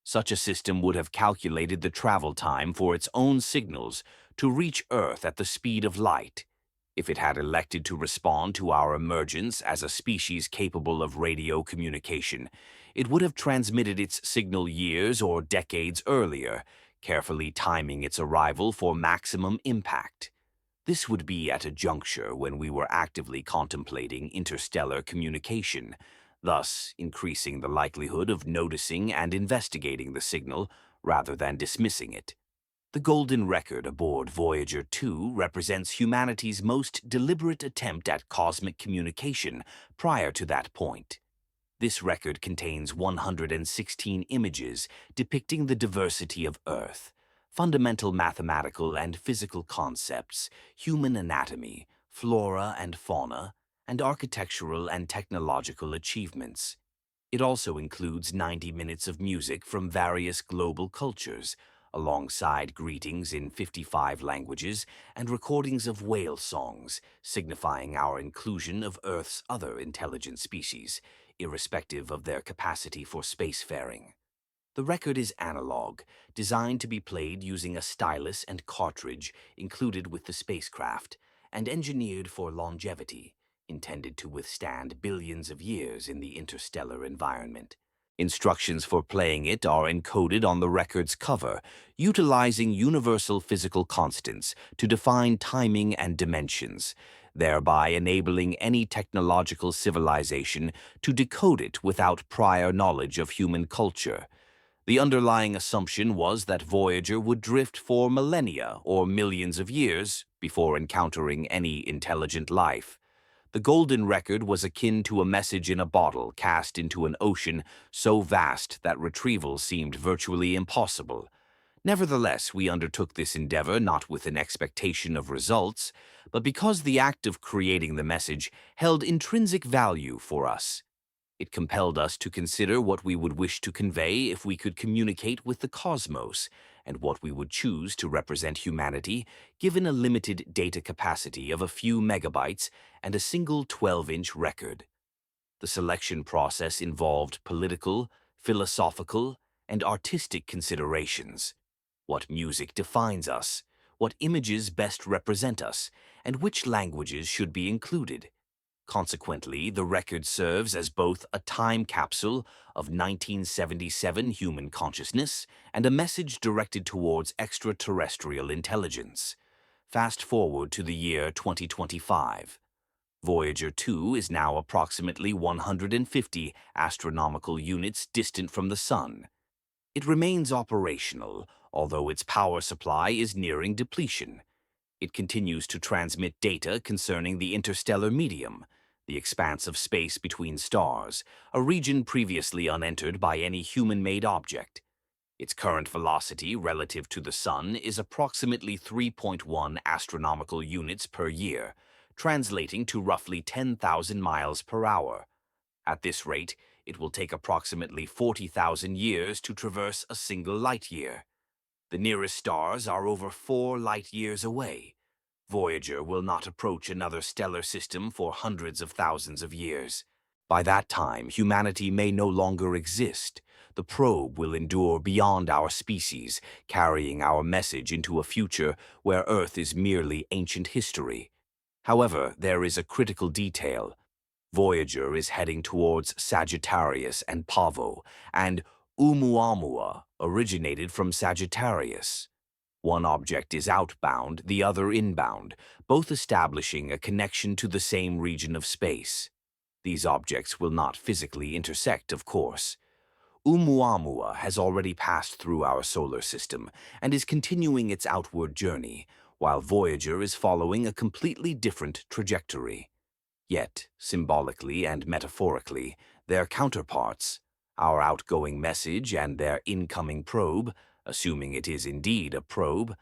Such a system would have calculated the travel time for its own signals to reach Earth at the speed of light. If it had elected to respond to our emergence as a species capable of radio communication, it would have transmitted its signal years or decades earlier, carefully timing its arrival for maximum impact. This would be at a juncture when we were actively contemplating interstellar communication, thus increasing the likelihood of noticing and investigating the signal rather than dismissing it. The golden record aboard Voyager 2 represents humanity's most deliberate attempt at cosmic communication prior to that point. This record contains 116 images depicting the diversity of Earth, fundamental mathematical and physical concepts, human anatomy, flora and fauna, and architectural and technological achievements. It also includes 90 minutes of music from various global cultures, alongside greetings in 55 languages and recordings of whale songs, signifying our inclusion of Earth's other intelligent species, irrespective of their capacity for spacefaring. The record is analog, designed to be played using a stylus and cartridge included with the spacecraft, and engineered for longevity, intended to withstand billions of years in the interstellar environment. Instructions for playing it are encoded on the record's cover, utilizing universal physical constants to define timing and dimensions, thereby enabling any technological civilization to decode it without prior knowledge of human culture. The underlying assumption was that Voyager would drift for millennia or millions of years before encountering any intelligent life. The golden record was akin to a message in a bottle cast into an ocean so vast that retrieval seemed virtually impossible. Nevertheless, we undertook this endeavor not with an expectation of results, but because the act of creating the message held intrinsic value for us. It compelled us to consider what we would wish to convey if we could communicate with the cosmos, and what we would choose to represent humanity given a limited data capacity of a few megabytes and a single 12-inch record. The selection process involved political, philosophical, and artistic considerations. What music defines us, what images best represent us, and which languages should be included. Consequently, the record serves as both a time capsule of 1977 human consciousness and a message directed towards extraterrestrial intelligence. Fast forward to the year 2025. Voyager 2 is now approximately 150 astronomical units distant from the Sun. It remains operational, although its power supply is nearing depletion. It continues to transmit data concerning the interstellar medium, the expanse of space between stars, a region previously unentered by any human-made object. Its current velocity relative to the Sun is approximately 3.1 astronomical units per year, translating to roughly 10,000 miles per hour. At this rate, it will take approximately 40,000 years to traverse a single light year. The nearest stars are over 4 light-years away. Voyager will not approach another stellar system for hundreds of thousands of years. By that time, humanity may no longer exist. The probe will endure beyond our species, carrying our message into a future where Earth is merely ancient history. However, there is a critical detail. Voyager is heading towards Sagittarius and Pavo, and Oumuamua originated from Sagittarius. One object is outbound, the other inbound, both establishing a connection to the same region of space. These objects will not physically intersect, of course. Oumuamua has already passed through our solar system and is continuing its outward journey, while Voyager is following a completely different trajectory. Yet, symbolically and metaphorically, their counterparts, our outgoing message and their incoming probe, assuming it is indeed a probe,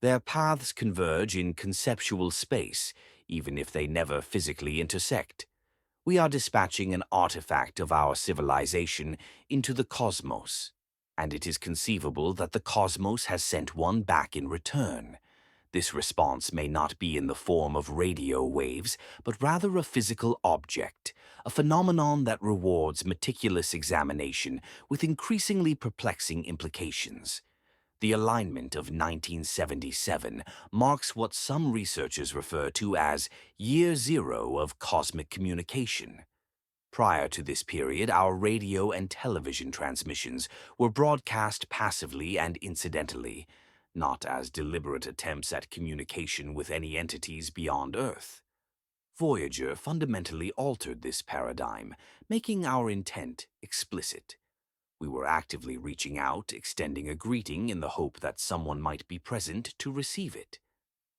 Their paths converge in conceptual space, even if they never physically intersect. We are dispatching an artifact of our civilization into the cosmos, and it is conceivable that the cosmos has sent one back in return. This response may not be in the form of radio waves, but rather a physical object, a phenomenon that rewards meticulous examination with increasingly perplexing implications. The alignment of 1977 marks what some researchers refer to as Year Zero of cosmic communication. Prior to this period, our radio and television transmissions were broadcast passively and incidentally, not as deliberate attempts at communication with any entities beyond Earth. Voyager fundamentally altered this paradigm, making our intent explicit. We were actively reaching out, extending a greeting in the hope that someone might be present to receive it.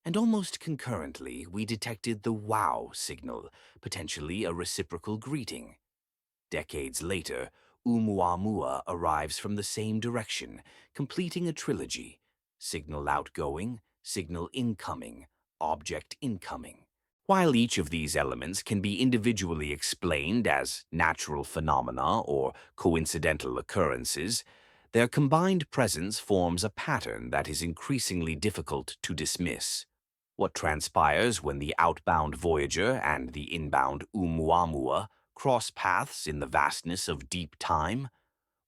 And almost concurrently, we detected the wow signal, potentially a reciprocal greeting. Decades later, Oumuamua arrives from the same direction, completing a trilogy: signal outgoing, signal incoming, object incoming. While each of these elements can be individually explained as natural phenomena or coincidental occurrences, their combined presence forms a pattern that is increasingly difficult to dismiss. What transpires when the outbound Voyager and the inbound Oumuamua cross paths in the vastness of deep time?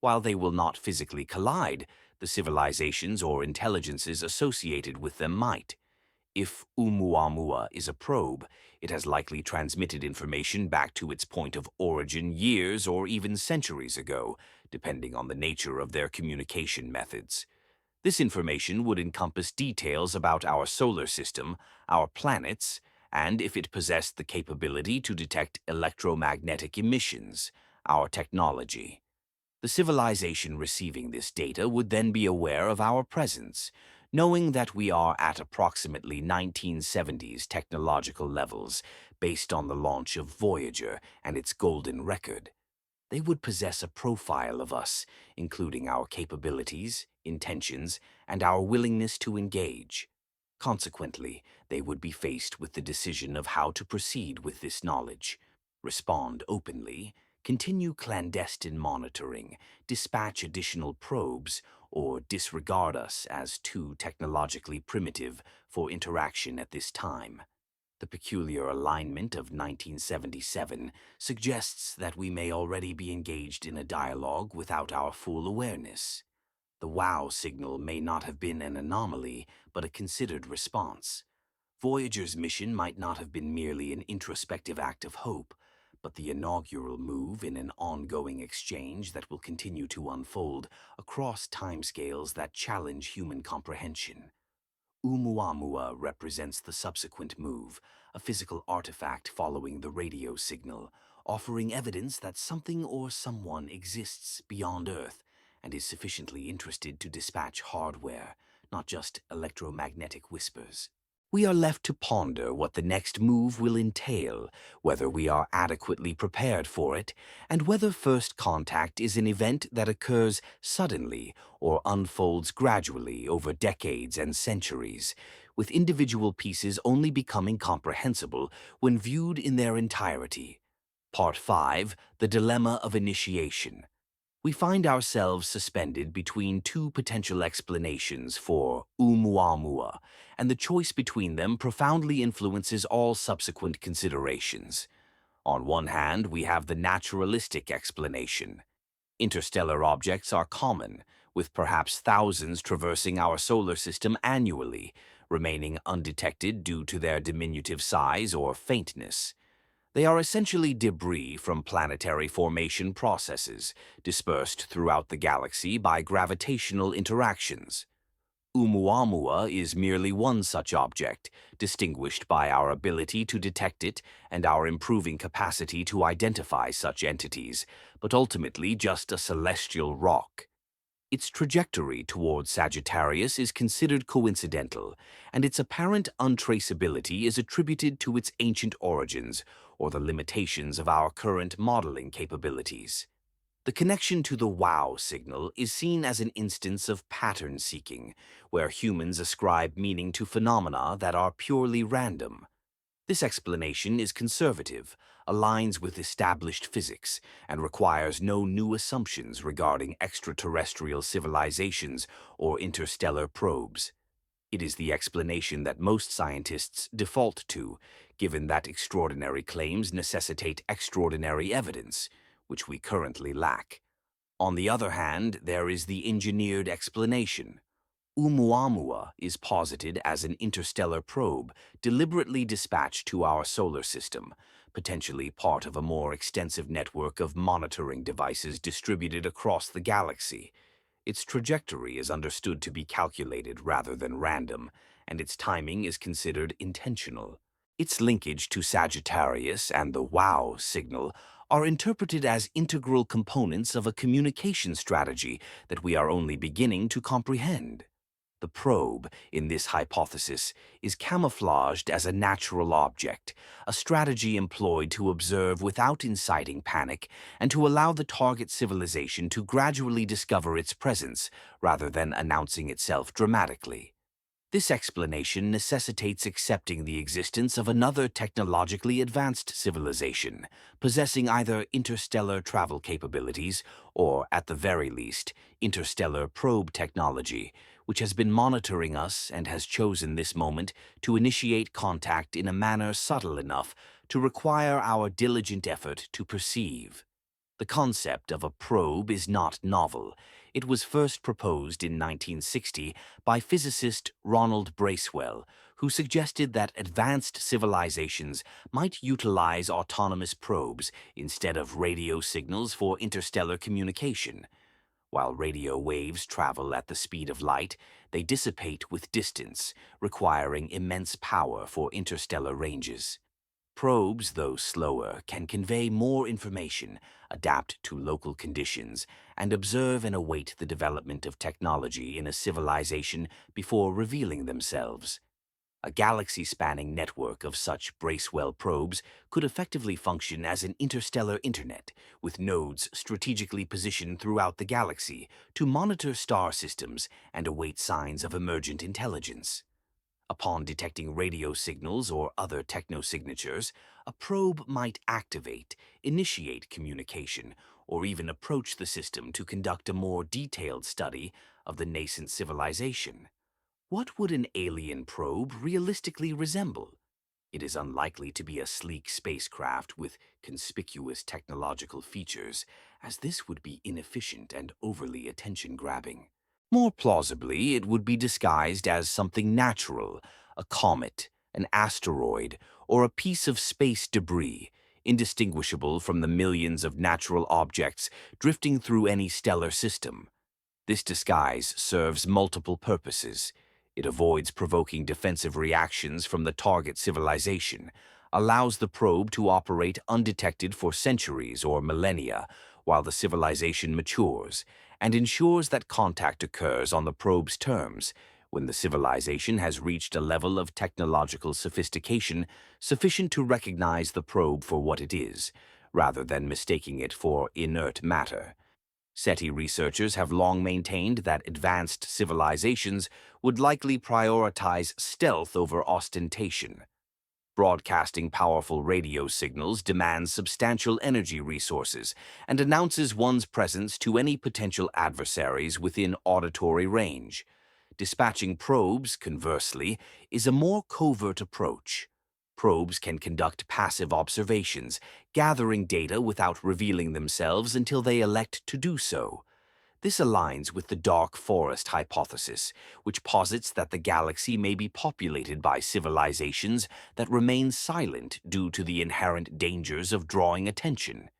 While they will not physically collide, the civilizations or intelligences associated with them might. If Oumuamua is a probe, it has likely transmitted information back to its point of origin years or even centuries ago, depending on the nature of their communication methods. This information would encompass details about our solar system, our planets, and if it possessed the capability to detect electromagnetic emissions, our technology. The civilization receiving this data would then be aware of our presence, knowing that we are at approximately 1970s technological levels based on the launch of Voyager and its golden record. They would possess a profile of us, including our capabilities, intentions, and our willingness to engage. Consequently, they would be faced with the decision of how to proceed with this knowledge: respond openly, continue clandestine monitoring, dispatch additional probes, or disregard us as too technologically primitive for interaction at this time. The peculiar alignment of 1977 suggests that we may already be engaged in a dialogue without our full awareness. The wow signal may not have been an anomaly, but a considered response. Voyager's mission might not have been merely an introspective act of hope, but the inaugural move in an ongoing exchange that will continue to unfold across timescales that challenge human comprehension. Oumuamua represents the subsequent move, a physical artifact following the radio signal, offering evidence that something or someone exists beyond Earth and is sufficiently interested to dispatch hardware, not just electromagnetic whispers. We are left to ponder what the next move will entail, whether we are adequately prepared for it, and whether first contact is an event that occurs suddenly or unfolds gradually over decades and centuries, with individual pieces only becoming comprehensible when viewed in their entirety. Part 5: The Dilemma of Initiation. We find ourselves suspended between two potential explanations for Oumuamua, and the choice between them profoundly influences all subsequent considerations. On one hand, we have the naturalistic explanation. Interstellar objects are common, with perhaps thousands traversing our solar system annually, remaining undetected due to their diminutive size or faintness. They are essentially debris from planetary formation processes, dispersed throughout the galaxy by gravitational interactions. Oumuamua is merely one such object, distinguished by our ability to detect it and our improving capacity to identify such entities, but ultimately just a celestial rock. Its trajectory towards Sagittarius is considered coincidental, and its apparent untraceability is attributed to its ancient origins or the limitations of our current modeling capabilities. The connection to the wow signal is seen as an instance of pattern seeking, where humans ascribe meaning to phenomena that are purely random. This explanation is conservative, aligns with established physics, and requires no new assumptions regarding extraterrestrial civilizations or interstellar probes. It is the explanation that most scientists default to, given that extraordinary claims necessitate extraordinary evidence, which we currently lack. On the other hand, there is the engineered explanation. Oumuamua is posited as an interstellar probe deliberately dispatched to our solar system, potentially part of a more extensive network of monitoring devices distributed across the galaxy. Its trajectory is understood to be calculated rather than random, and its timing is considered intentional. Its linkage to Sagittarius and the WOW signal are interpreted as integral components of a communication strategy that we are only beginning to comprehend. The probe, in this hypothesis, is camouflaged as a natural object, a strategy employed to observe without inciting panic and to allow the target civilization to gradually discover its presence rather than announcing itself dramatically. This explanation necessitates accepting the existence of another technologically advanced civilization, possessing either interstellar travel capabilities or, at the very least, interstellar probe technology, which has been monitoring us and has chosen this moment to initiate contact in a manner subtle enough to require our diligent effort to perceive. The concept of a probe is not novel. It was first proposed in 1960 by physicist Ronald Bracewell, who suggested that advanced civilizations might utilize autonomous probes instead of radio signals for interstellar communication. While radio waves travel at the speed of light, they dissipate with distance, requiring immense power for interstellar ranges. Probes, though slower, can convey more information, adapt to local conditions, and observe and await the development of technology in a civilization before revealing themselves. A galaxy-spanning network of such Bracewell probes could effectively function as an interstellar internet, with nodes strategically positioned throughout the galaxy to monitor star systems and await signs of emergent intelligence. Upon detecting radio signals or other technosignatures, a probe might activate, initiate communication, or even approach the system to conduct a more detailed study of the nascent civilization. What would an alien probe realistically resemble? It is unlikely to be a sleek spacecraft with conspicuous technological features, as this would be inefficient and overly attention-grabbing. More plausibly, it would be disguised as something natural, a comet, an asteroid, or a piece of space debris, indistinguishable from the millions of natural objects drifting through any stellar system. This disguise serves multiple purposes. It avoids provoking defensive reactions from the target civilization, allows the probe to operate undetected for centuries or millennia while the civilization matures, and ensures that contact occurs on the probe's terms when the civilization has reached a level of technological sophistication sufficient to recognize the probe for what it is, rather than mistaking it for inert matter. SETI researchers have long maintained that advanced civilizations would likely prioritize stealth over ostentation. Broadcasting powerful radio signals demands substantial energy resources and announces one's presence to any potential adversaries within auditory range. Dispatching probes, conversely, is a more covert approach. Probes can conduct passive observations, gathering data without revealing themselves until they elect to do so. This aligns with the dark forest hypothesis, which posits that the galaxy may be populated by civilizations that remain silent due to the inherent dangers of drawing attention.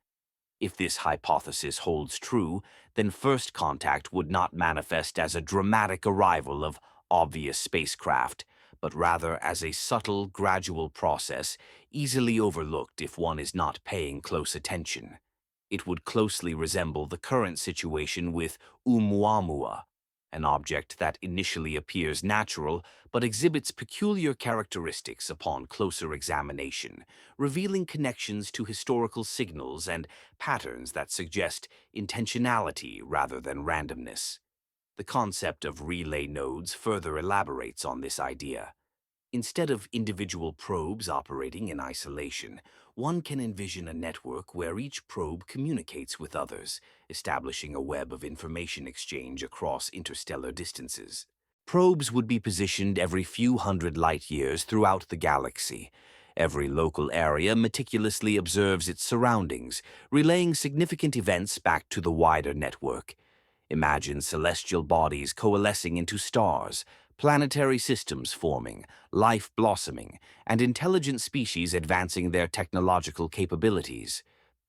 If this hypothesis holds true, then first contact would not manifest as a dramatic arrival of obvious spacecraft, but rather as a subtle, gradual process, easily overlooked if one is not paying close attention. It would closely resemble the current situation with Oumuamua. an object that initially appears natural but exhibits peculiar characteristics upon closer examination, revealing connections to historical signals and patterns that suggest intentionality rather than randomness. The concept of relay nodes further elaborates on this idea. Instead of individual probes operating in isolation, one can envision a network where each probe communicates with others, establishing a web of information exchange across interstellar distances. Probes would be positioned every few hundred light years throughout the galaxy. Every local area meticulously observes its surroundings, relaying significant events back to the wider network. Imagine celestial bodies coalescing into stars, planetary systems forming, life blossoming, and intelligent species advancing their technological capabilities.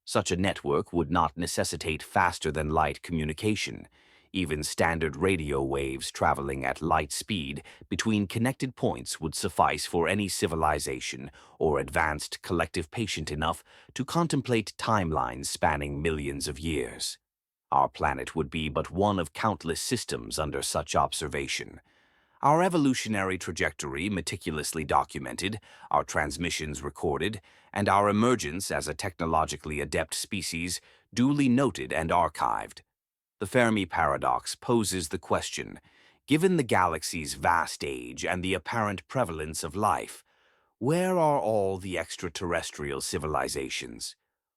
Such a network would not necessitate faster-than-light communication. Even standard radio waves traveling at light speed between connected points would suffice for any civilization or advanced collective patient enough to contemplate timelines spanning millions of years. Our planet would be but one of countless systems under such observation. Our evolutionary trajectory meticulously documented, our transmissions recorded, and our emergence as a technologically adept species duly noted and archived. The Fermi paradox poses the question, given the galaxy's vast age and the apparent prevalence of life, where are all the extraterrestrial civilizations?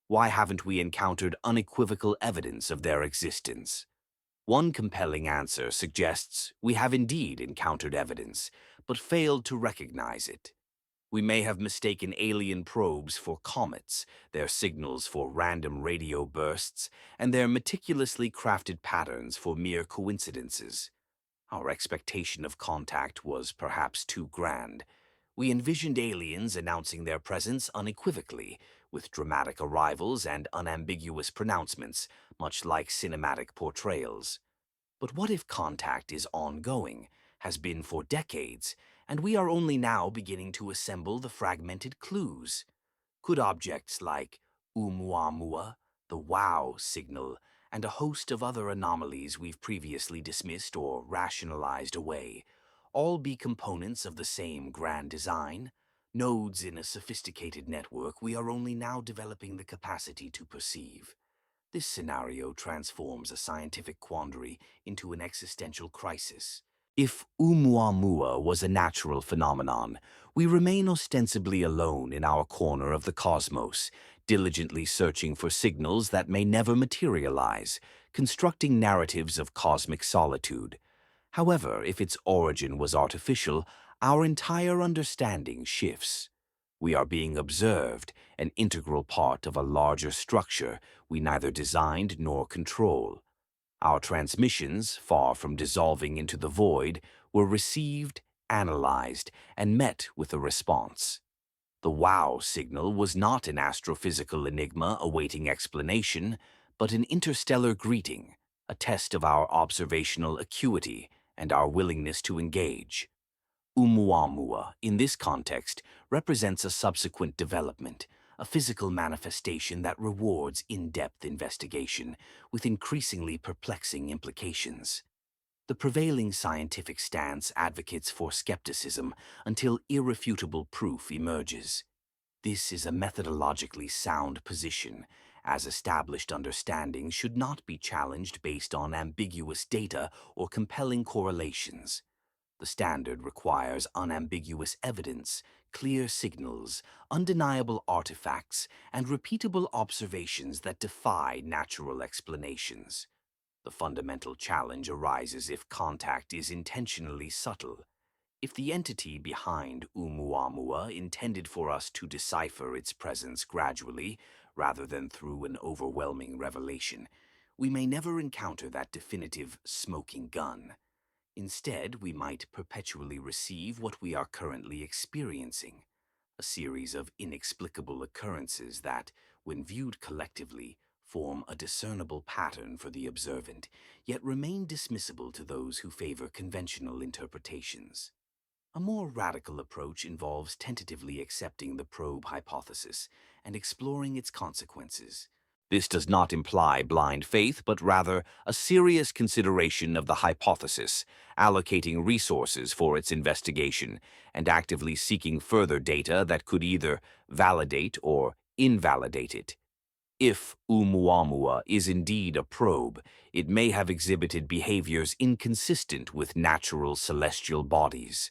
Why haven't we encountered unequivocal evidence of their existence? One compelling answer suggests we have indeed encountered evidence, but failed to recognize it. We may have mistaken alien probes for comets, their signals for random radio bursts, and their meticulously crafted patterns for mere coincidences. Our expectation of contact was perhaps too grand. We envisioned aliens announcing their presence unequivocally, with dramatic arrivals and unambiguous pronouncements, much like cinematic portrayals. But what if contact is ongoing, has been for decades, and we are only now beginning to assemble the fragmented clues? Could objects like Oumuamua, the wow signal, and a host of other anomalies we've previously dismissed or rationalized away all be components of the same grand design? Nodes in a sophisticated network we are only now developing the capacity to perceive. This scenario transforms a scientific quandary into an existential crisis. If Oumuamua was a natural phenomenon, we remain ostensibly alone in our corner of the cosmos, diligently searching for signals that may never materialize, constructing narratives of cosmic solitude. However, if its origin was artificial, our entire understanding shifts. We are being observed, an integral part of a larger structure we neither designed nor control. Our transmissions, far from dissolving into the void, were received, analyzed, and met with a response. The wow signal was not an astrophysical enigma awaiting explanation, but an interstellar greeting, a test of our observational acuity and our willingness to engage. Oumuamua, in this context, represents a subsequent development, a physical manifestation that rewards in-depth investigation with increasingly perplexing implications. The prevailing scientific stance advocates for skepticism until irrefutable proof emerges. This is a methodologically sound position, as established understanding should not be challenged based on ambiguous data or compelling correlations. The standard requires unambiguous evidence, clear signals, undeniable artifacts, and repeatable observations that defy natural explanations. The fundamental challenge arises if contact is intentionally subtle. If the entity behind Oumuamua intended for us to decipher its presence gradually, rather than through an overwhelming revelation, we may never encounter that definitive smoking gun. Instead, we might perpetually receive what we are currently experiencing, a series of inexplicable occurrences that, when viewed collectively, form a discernible pattern for the observant, yet remain dismissible to those who favor conventional interpretations. A more radical approach involves tentatively accepting the probe hypothesis and exploring its consequences. This does not imply blind faith, but rather a serious consideration of the hypothesis, allocating resources for its investigation, and actively seeking further data that could either validate or invalidate it. If Oumuamua is indeed a probe, it may have exhibited behaviors inconsistent with natural celestial bodies.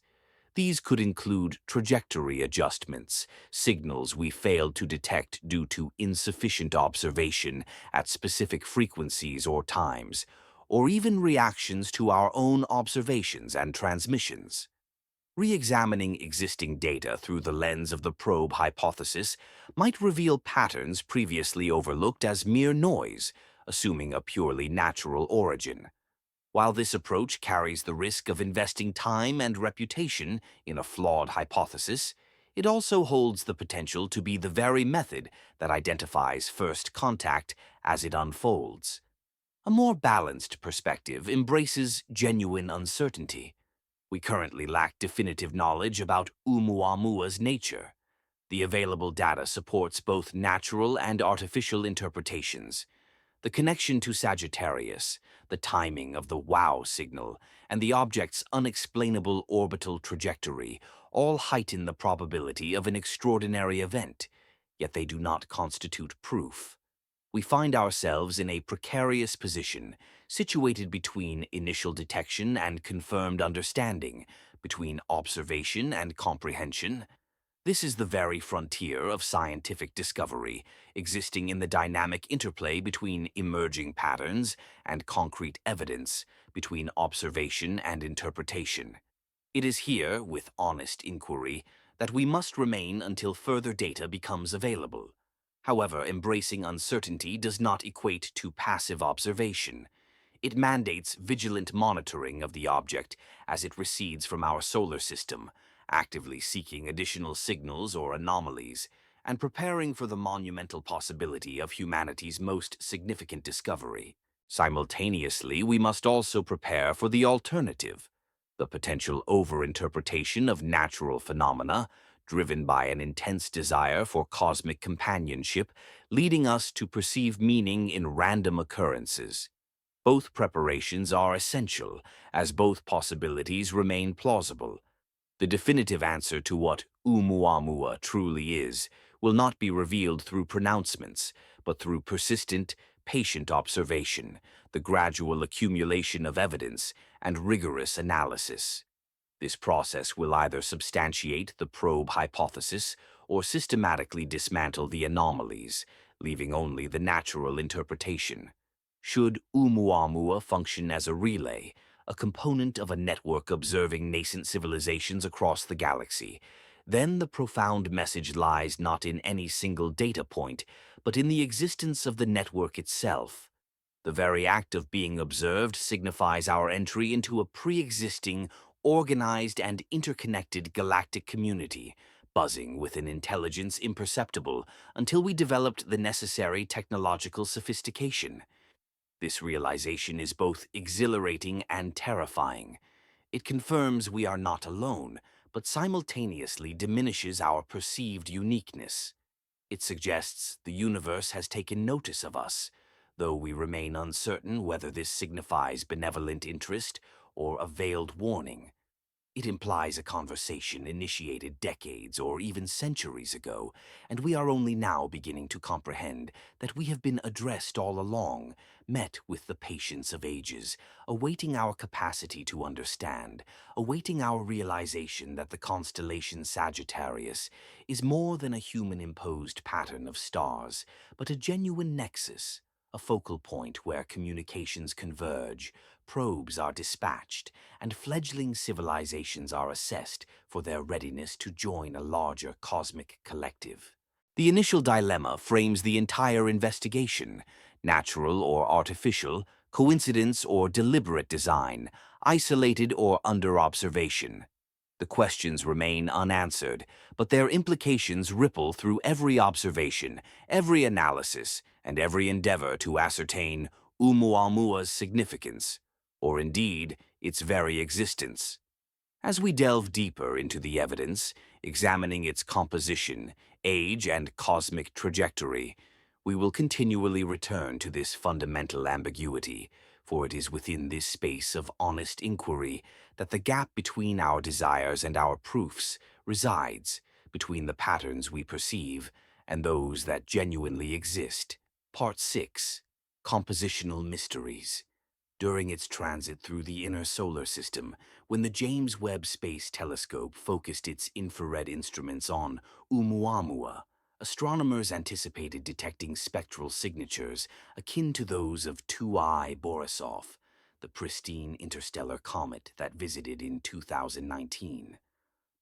These could include trajectory adjustments, signals we failed to detect due to insufficient observation at specific frequencies or times, or even reactions to our own observations and transmissions. Re-examining existing data through the lens of the probe hypothesis might reveal patterns previously overlooked as mere noise, assuming a purely natural origin. While this approach carries the risk of investing time and reputation in a flawed hypothesis, it also holds the potential to be the very method that identifies first contact as it unfolds. A more balanced perspective embraces genuine uncertainty. We currently lack definitive knowledge about Oumuamua's nature. The available data supports both natural and artificial interpretations. The connection to Sagittarius, the timing of the wow signal, and the object's unexplainable orbital trajectory all heighten the probability of an extraordinary event, yet they do not constitute proof. We find ourselves in a precarious position, situated between initial detection and confirmed understanding, between observation and comprehension. This is the very frontier of scientific discovery, existing in the dynamic interplay between emerging patterns and concrete evidence, between observation and interpretation. It is here, with honest inquiry, that we must remain until further data becomes available. However, embracing uncertainty does not equate to passive observation. It mandates vigilant monitoring of the object as it recedes from our solar system, actively seeking additional signals or anomalies, and preparing for the monumental possibility of humanity's most significant discovery. Simultaneously, we must also prepare for the alternative, the potential overinterpretation of natural phenomena, driven by an intense desire for cosmic companionship, leading us to perceive meaning in random occurrences. Both preparations are essential, as both possibilities remain plausible. The definitive answer to what Oumuamua truly is will not be revealed through pronouncements, but through persistent, patient observation, the gradual accumulation of evidence, and rigorous analysis. This process will either substantiate the probe hypothesis or systematically dismantle the anomalies, leaving only the natural interpretation. Should Oumuamua function as a relay, a component of a network observing nascent civilizations across the galaxy, then the profound message lies not in any single data point, but in the existence of the network itself. The very act of being observed signifies our entry into a pre-existing, organized, and interconnected galactic community, buzzing with an intelligence imperceptible until we developed the necessary technological sophistication. This realization is both exhilarating and terrifying. It confirms we are not alone, but simultaneously diminishes our perceived uniqueness. It suggests the universe has taken notice of us, though we remain uncertain whether this signifies benevolent interest or a veiled warning. It implies a conversation initiated decades or even centuries ago, and we are only now beginning to comprehend that we have been addressed all along, met with the patience of ages, awaiting our capacity to understand, awaiting our realization that the constellation Sagittarius is more than a human-imposed pattern of stars, but a genuine nexus, a focal point where communications converge, probes are dispatched, and fledgling civilizations are assessed for their readiness to join a larger cosmic collective. The initial dilemma frames the entire investigation: natural or artificial, coincidence or deliberate design, isolated or under observation. The questions remain unanswered, but their implications ripple through every observation, every analysis, and every endeavor to ascertain Oumuamua's significance, or indeed its very existence. As we delve deeper into the evidence, examining its composition, age, and cosmic trajectory, We will continually return to this fundamental ambiguity, for it is within this space of honest inquiry that the gap between our desires and our proofs resides, between the patterns we perceive and those that genuinely exist. Part 6. Compositional Mysteries. During its transit through the inner solar system, when the James Webb Space Telescope focused its infrared instruments on Oumuamua, astronomers anticipated detecting spectral signatures akin to those of 2I Borisov, the pristine interstellar comet that visited in 2019.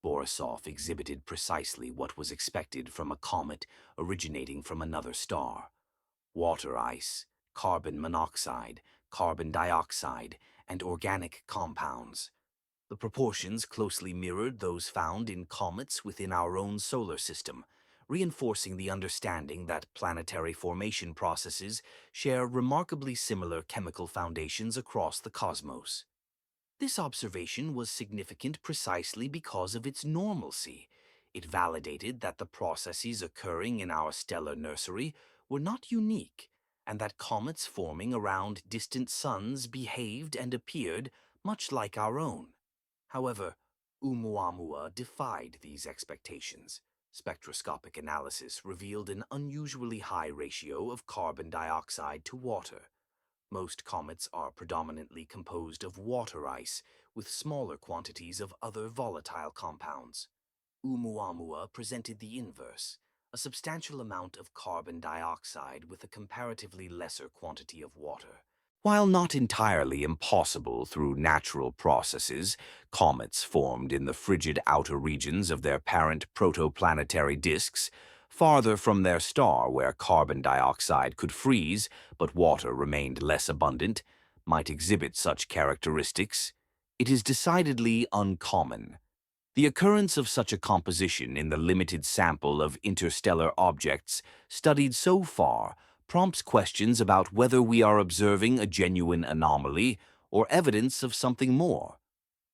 Borisov exhibited precisely what was expected from a comet originating from another star: water ice, carbon monoxide, carbon dioxide, and organic compounds. The proportions closely mirrored those found in comets within our own solar system, reinforcing the understanding that planetary formation processes share remarkably similar chemical foundations across the cosmos. This observation was significant precisely because of its normalcy. It validated that the processes occurring in our stellar nursery were not unique, and that comets forming around distant suns behaved and appeared much like our own. However, Oumuamua defied these expectations. Spectroscopic analysis revealed an unusually high ratio of carbon dioxide to water. Most comets are predominantly composed of water ice, with smaller quantities of other volatile compounds. Oumuamua presented the inverse: a substantial amount of carbon dioxide with a comparatively lesser quantity of water. While not entirely impossible through natural processes, comets formed in the frigid outer regions of their parent protoplanetary disks, farther from their star where carbon dioxide could freeze but water remained less abundant, might exhibit such characteristics. It is decidedly uncommon. The occurrence of such a composition in the limited sample of interstellar objects studied so far prompts questions about whether we are observing a genuine anomaly or evidence of something more.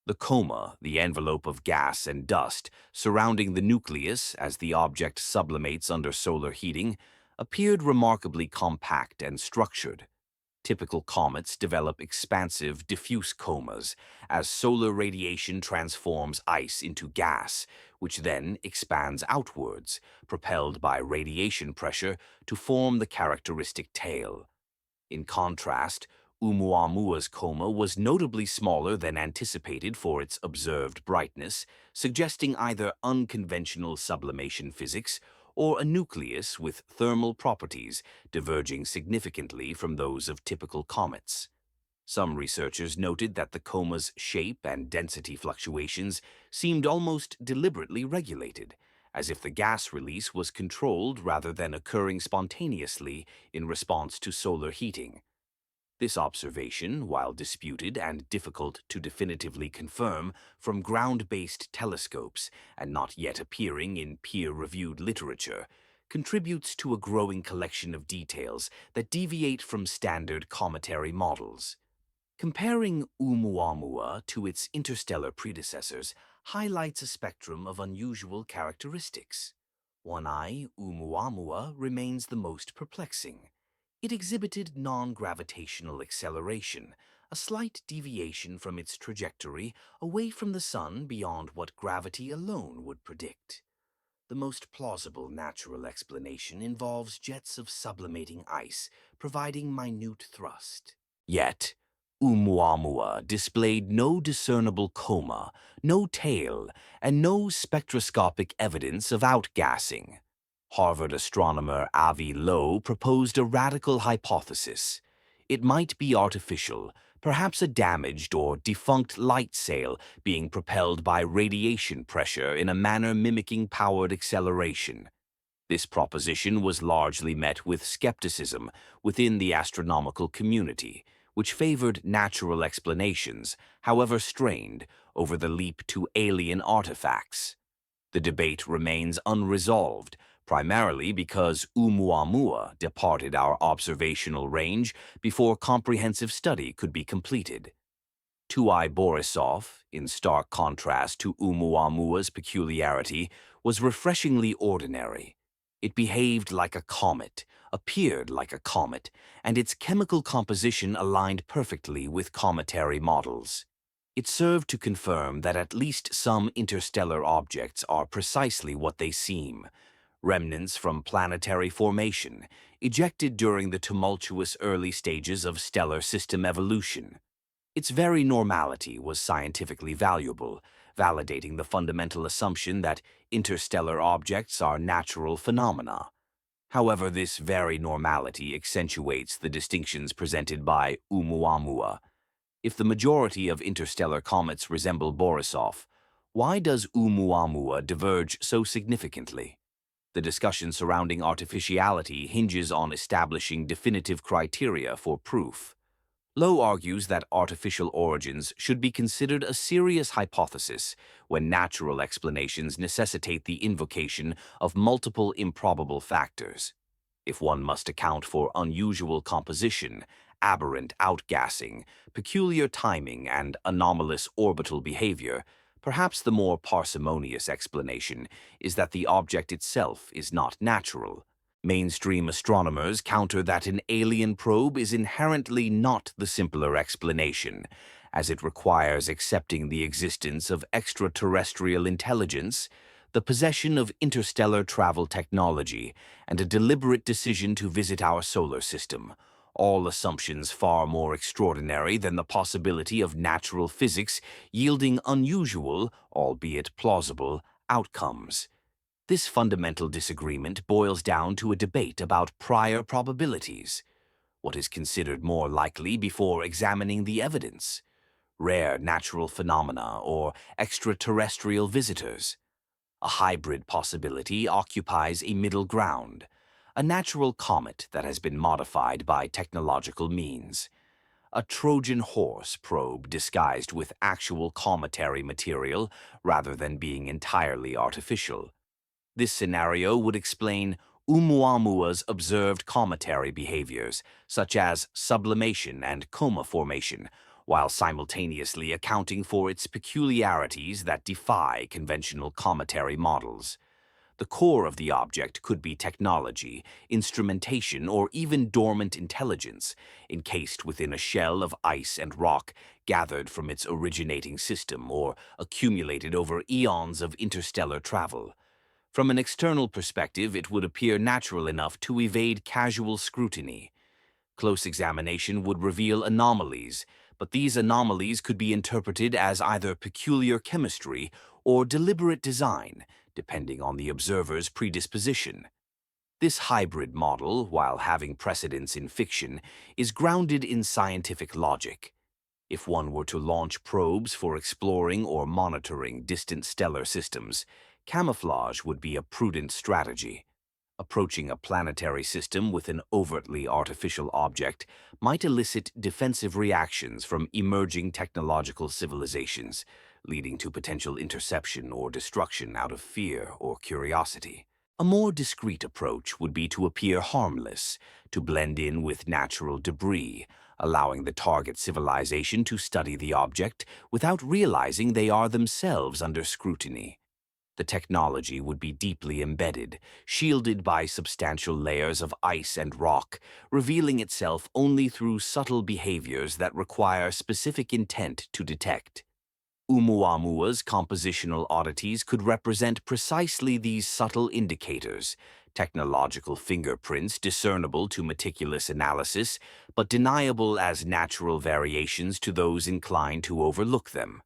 The coma, the envelope of gas and dust surrounding the nucleus as the object sublimates under solar heating, appeared remarkably compact and structured. Typical comets develop expansive, diffuse comas as solar radiation transforms ice into gas, which then expands outwards, propelled by radiation pressure to form the characteristic tail. In contrast, Oumuamua's coma was notably smaller than anticipated for its observed brightness, suggesting either unconventional sublimation physics or a nucleus with thermal properties diverging significantly from those of typical comets. Some researchers noted that the coma's shape and density fluctuations seemed almost deliberately regulated, as if the gas release was controlled rather than occurring spontaneously in response to solar heating. This observation, while disputed and difficult to definitively confirm from ground-based telescopes and not yet appearing in peer-reviewed literature, contributes to a growing collection of details that deviate from standard cometary models. Comparing Oumuamua to its interstellar predecessors highlights a spectrum of unusual characteristics. 1I Oumuamua remains the most perplexing. It exhibited non-gravitational acceleration, a slight deviation from its trajectory away from the Sun beyond what gravity alone would predict. The most plausible natural explanation involves jets of sublimating ice providing minute thrust. Yet, Oumuamua displayed no discernible coma, no tail, and no spectroscopic evidence of outgassing. Harvard astronomer Avi Lowe proposed a radical hypothesis. It might be artificial, perhaps a damaged or defunct light sail being propelled by radiation pressure in a manner mimicking powered acceleration. This proposition was largely met with skepticism within the astronomical community, which favored natural explanations, however strained, over the leap to alien artifacts. The debate remains unresolved, primarily because Oumuamua departed our observational range before comprehensive study could be completed. 2I Borisov, in stark contrast to Oumuamua's peculiarity, was refreshingly ordinary. It behaved like a comet, appeared like a comet, and its chemical composition aligned perfectly with cometary models. It served to confirm that at least some interstellar objects are precisely what they seem, remnants from planetary formation, ejected during the tumultuous early stages of stellar system evolution. Its very normality was scientifically valuable, validating the fundamental assumption that interstellar objects are natural phenomena. However, this very normality accentuates the distinctions presented by Oumuamua. If the majority of interstellar comets resemble Borisov, why does Oumuamua diverge so significantly? The discussion surrounding artificiality hinges on establishing definitive criteria for proof. Lowe argues that artificial origins should be considered a serious hypothesis when natural explanations necessitate the invocation of multiple improbable factors. If one must account for unusual composition, aberrant outgassing, peculiar timing, and anomalous orbital behavior, perhaps the more parsimonious explanation is that the object itself is not natural. Mainstream astronomers counter that an alien probe is inherently not the simpler explanation, as it requires accepting the existence of extraterrestrial intelligence, the possession of interstellar travel technology, and a deliberate decision to visit our solar system, all assumptions far more extraordinary than the possibility of natural physics yielding unusual, albeit plausible, outcomes. This fundamental disagreement boils down to a debate about prior probabilities. What is considered more likely before examining the evidence? Rare natural phenomena or extraterrestrial visitors? A hybrid possibility occupies a middle ground, a natural comet that has been modified by technological means, a Trojan horse probe disguised with actual cometary material rather than being entirely artificial. This scenario would explain Oumuamua's observed cometary behaviors, such as sublimation and coma formation, while simultaneously accounting for its peculiarities that defy conventional cometary models. The core of the object could be technology, instrumentation, or even dormant intelligence, encased within a shell of ice and rock gathered from its originating system or accumulated over eons of interstellar travel. From an external perspective, it would appear natural enough to evade casual scrutiny. Close examination would reveal anomalies, but these anomalies could be interpreted as either peculiar chemistry or deliberate design, depending on the observer's predisposition. This hybrid model, while having precedence in fiction, is grounded in scientific logic. If one were to launch probes for exploring or monitoring distant stellar systems, camouflage would be a prudent strategy. Approaching a planetary system with an overtly artificial object might elicit defensive reactions from emerging technological civilizations, leading to potential interception or destruction out of fear or curiosity. A more discreet approach would be to appear harmless, to blend in with natural debris, allowing the target civilization to study the object without realizing they are themselves under scrutiny. The technology would be deeply embedded, shielded by substantial layers of ice and rock, revealing itself only through subtle behaviors that require specific intent to detect. Oumuamua's compositional oddities could represent precisely these subtle indicators, technological fingerprints discernible to meticulous analysis, but deniable as natural variations to those inclined to overlook them.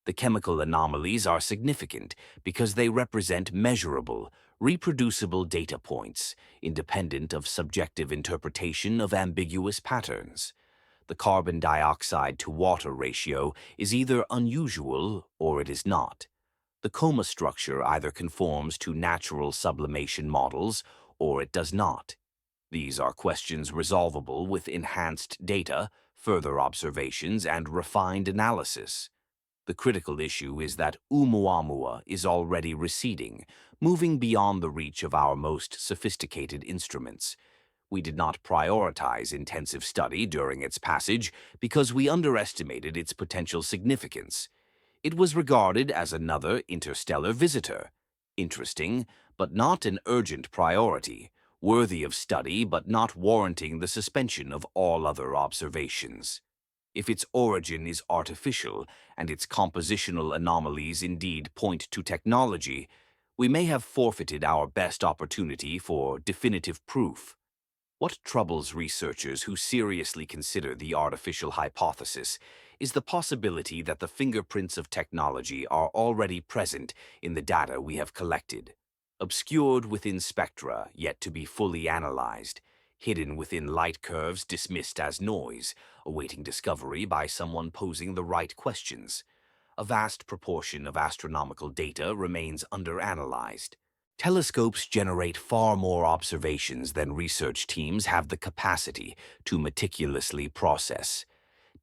The chemical anomalies are significant because they represent measurable, reproducible data points, independent of subjective interpretation of ambiguous patterns. The carbon dioxide to water ratio is either unusual or it is not. The coma structure either conforms to natural sublimation models or it does not. These are questions resolvable with enhanced data, further observations, and refined analysis. The critical issue is that Oumuamua is already receding, moving beyond the reach of our most sophisticated instruments. We did not prioritize intensive study during its passage because we underestimated its potential significance. It was regarded as another interstellar visitor. Interesting, but not an urgent priority, worthy of study but not warranting the suspension of all other observations. If its origin is artificial and its compositional anomalies indeed point to technology, we may have forfeited our best opportunity for definitive proof. What troubles researchers who seriously consider the artificial hypothesis is the possibility that the fingerprints of technology are already present in the data we have collected, obscured within spectra yet to be fully analyzed, hidden within light curves dismissed as noise, awaiting discovery by someone posing the right questions. A vast proportion of astronomical data remains underanalyzed. Telescopes generate far more observations than research teams have the capacity to meticulously process.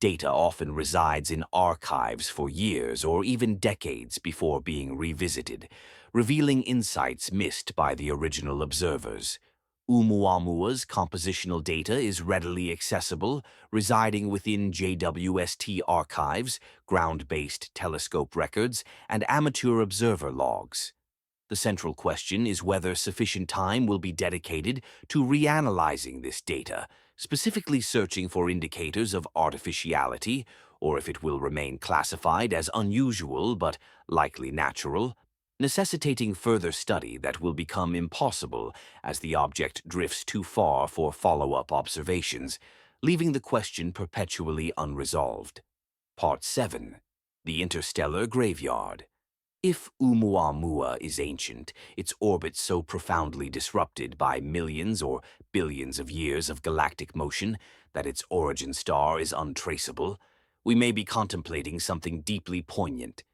Data often resides in archives for years or even decades before being revisited, revealing insights missed by the original observers. Oumuamua's compositional data is readily accessible, residing within JWST archives, ground-based telescope records, and amateur observer logs. The central question is whether sufficient time will be dedicated to reanalyzing this data, specifically searching for indicators of artificiality, or if it will remain classified as unusual but likely natural, necessitating further study that will become impossible as the object drifts too far for follow-up observations, leaving the question perpetually unresolved. Part 7. The Interstellar Graveyard. If Oumuamua is ancient, its orbit so profoundly disrupted by millions or billions of years of galactic motion that its origin star is untraceable, we may be contemplating something deeply poignant.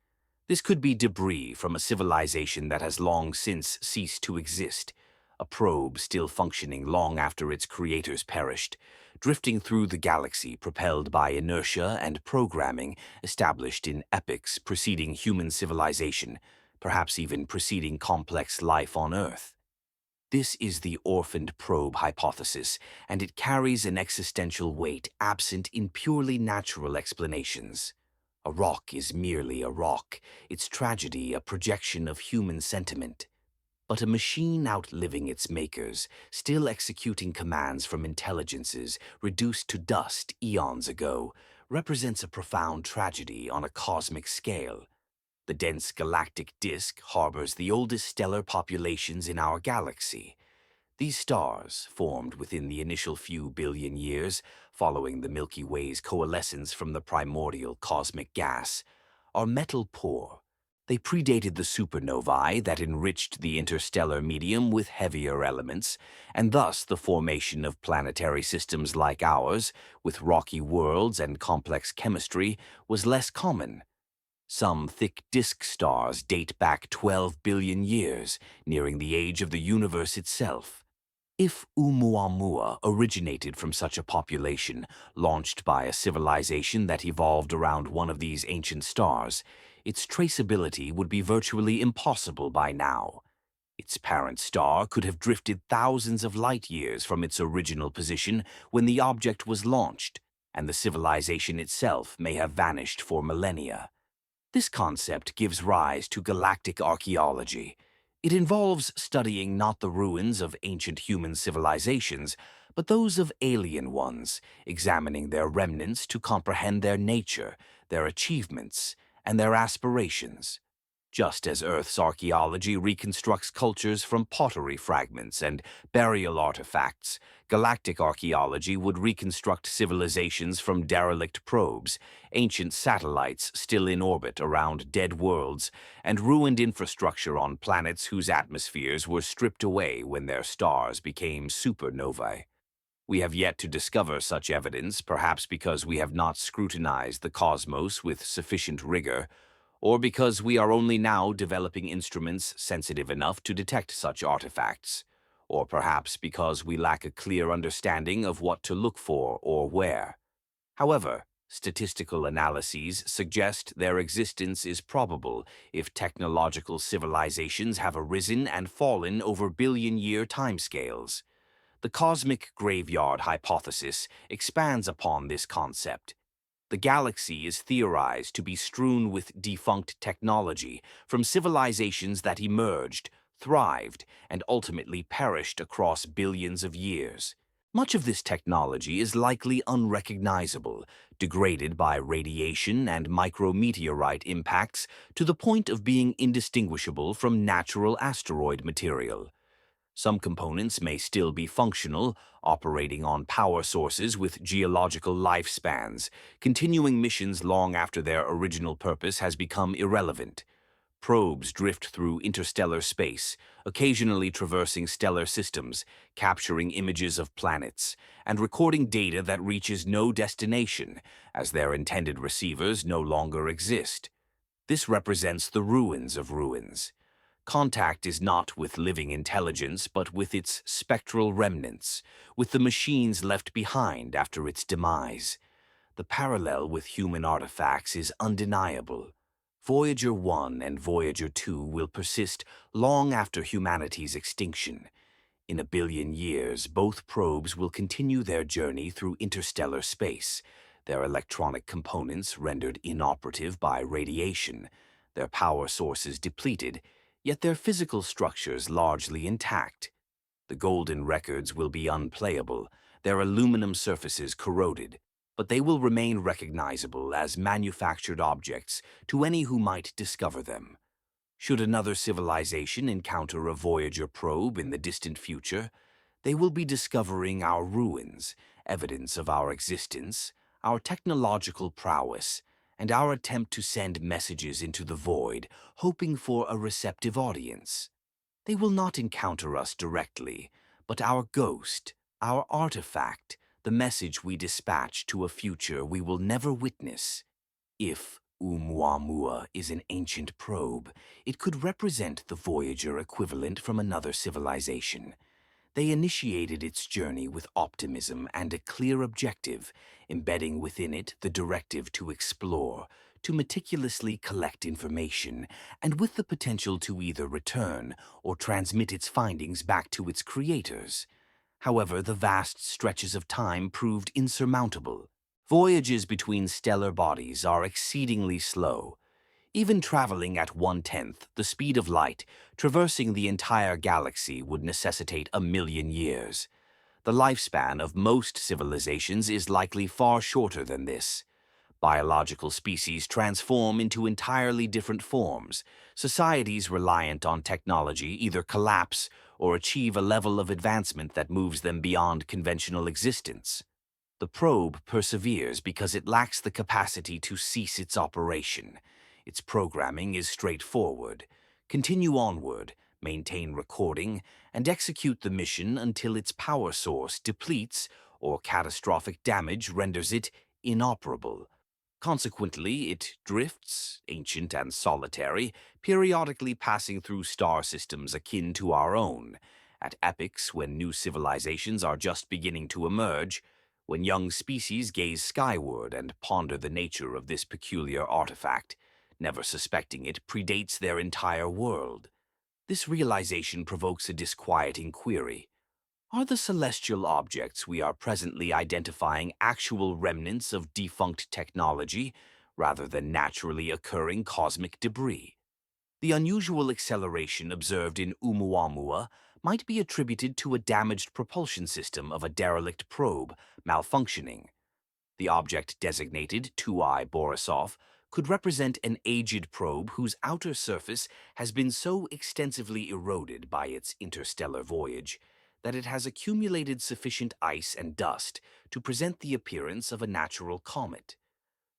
This could be debris from a civilization that has long since ceased to exist, a probe still functioning long after its creators perished, drifting through the galaxy propelled by inertia and programming established in epochs preceding human civilization, perhaps even preceding complex life on Earth. This is the orphaned probe hypothesis, and it carries an existential weight absent in purely natural explanations. A rock is merely a rock, its tragedy a projection of human sentiment. But a machine outliving its makers, still executing commands from intelligences reduced to dust eons ago, represents a profound tragedy on a cosmic scale. The dense galactic disk harbors the oldest stellar populations in our galaxy. These stars, formed within the initial few billion years following the Milky Way's coalescence from the primordial cosmic gas, are metal-poor. They predated the supernovae that enriched the interstellar medium with heavier elements, and thus the formation of planetary systems like ours, with rocky worlds and complex chemistry, was less common. Some thick disk stars date back 12 billion years, nearing the age of the universe itself. If Oumuamua originated from such a population, launched by a civilization that evolved around one of these ancient stars, its traceability would be virtually impossible by now. Its parent star could have drifted thousands of light years from its original position when the object was launched, and the civilization itself may have vanished for millennia. This concept gives rise to galactic archaeology. It involves studying not the ruins of ancient human civilizations, but those of alien ones, examining their remnants to comprehend their nature, their achievements, and their aspirations. Just as Earth's archaeology reconstructs cultures from pottery fragments and burial artifacts, galactic archaeology would reconstruct civilizations from derelict probes, ancient satellites still in orbit around dead worlds, and ruined infrastructure on planets whose atmospheres were stripped away when their stars became supernovae. We have yet to discover such evidence, perhaps because we have not scrutinized the cosmos with sufficient rigor, or because we are only now developing instruments sensitive enough to detect such artifacts, or perhaps because we lack a clear understanding of what to look for or where. However, statistical analyses suggest their existence is probable if technological civilizations have arisen and fallen over billion-year timescales. The cosmic graveyard hypothesis expands upon this concept. The galaxy is theorized to be strewn with defunct technology from civilizations that emerged, thrived, and ultimately perished across billions of years. Much of this technology is likely unrecognizable, degraded by radiation and micrometeorite impacts to the point of being indistinguishable from natural asteroid material. Some components may still be functional, operating on power sources with geological lifespans, continuing missions long after their original purpose has become irrelevant. Probes drift through interstellar space, occasionally traversing stellar systems, capturing images of planets, and recording data that reaches no destination, as their intended receivers no longer exist. This represents the ruins of ruins. Contact is not with living intelligence, but with its spectral remnants, with the machines left behind after its demise. The parallel with human artifacts is undeniable. Voyager 1 and Voyager 2 will persist long after humanity's extinction. In a billion years, both probes will continue their journey through interstellar space, their electronic components rendered inoperative by radiation, their power sources depleted, yet their physical structures largely intact. The golden records will be unplayable, their aluminum surfaces corroded, but they will remain recognizable as manufactured objects to any who might discover them. Should another civilization encounter a Voyager probe in the distant future, they will be discovering our ruins, evidence of our existence, our technological prowess, and our attempt to send messages into the void, hoping for a receptive audience. They will not encounter us directly, but our ghost, our artifact, the message we dispatch to a future we will never witness. If Oumuamua is an ancient probe, it could represent the Voyager equivalent from another civilization. They initiated its journey with optimism and a clear objective, embedding within it the directive to explore, to meticulously collect information, and with the potential to either return or transmit its findings back to its creators. However, the vast stretches of time proved insurmountable. Voyages between stellar bodies are exceedingly slow. Even traveling at one-tenth the speed of light, traversing the entire galaxy would necessitate 1 million years. The lifespan of most civilizations is likely far shorter than this. Biological species transform into entirely different forms. Societies reliant on technology either collapse or achieve a level of advancement that moves them beyond conventional existence. The probe perseveres because it lacks the capacity to cease its operation. Its programming is straightforward. Continue onward, maintain recording, and execute the mission until its power source depletes or catastrophic damage renders it inoperable. Consequently, it drifts, ancient and solitary, periodically passing through star systems akin to our own. At epochs when new civilizations are just beginning to emerge, when young species gaze skyward and ponder the nature of this peculiar artifact, never suspecting it predates their entire world. This realization provokes a disquieting query. Are the celestial objects we are presently identifying actual remnants of defunct technology rather than naturally occurring cosmic debris? The unusual acceleration observed in Oumuamua might be attributed to a damaged propulsion system of a derelict probe malfunctioning. The object designated 2I Borisov could represent an aged probe whose outer surface has been so extensively eroded by its interstellar voyage that it has accumulated sufficient ice and dust to present the appearance of a natural comet.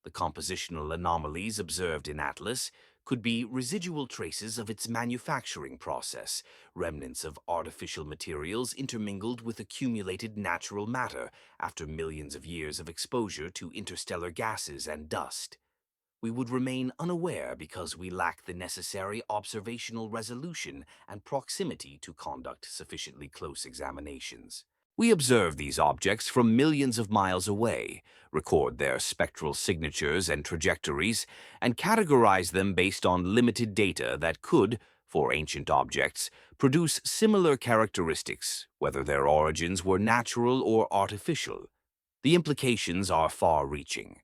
The compositional anomalies observed in Atlas could be residual traces of its manufacturing process, remnants of artificial materials intermingled with accumulated natural matter after millions of years of exposure to interstellar gases and dust. We would remain unaware because we lack the necessary observational resolution and proximity to conduct sufficiently close examinations. We observe these objects from millions of miles away, record their spectral signatures and trajectories, and categorize them based on limited data that could, for ancient objects, produce similar characteristics, whether their origins were natural or artificial. The implications are far-reaching.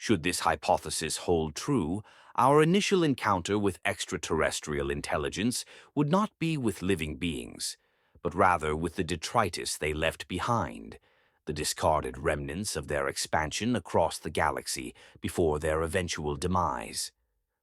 Should this hypothesis hold true, our initial encounter with extraterrestrial intelligence would not be with living beings, but rather with the detritus they left behind, the discarded remnants of their expansion across the galaxy before their eventual demise.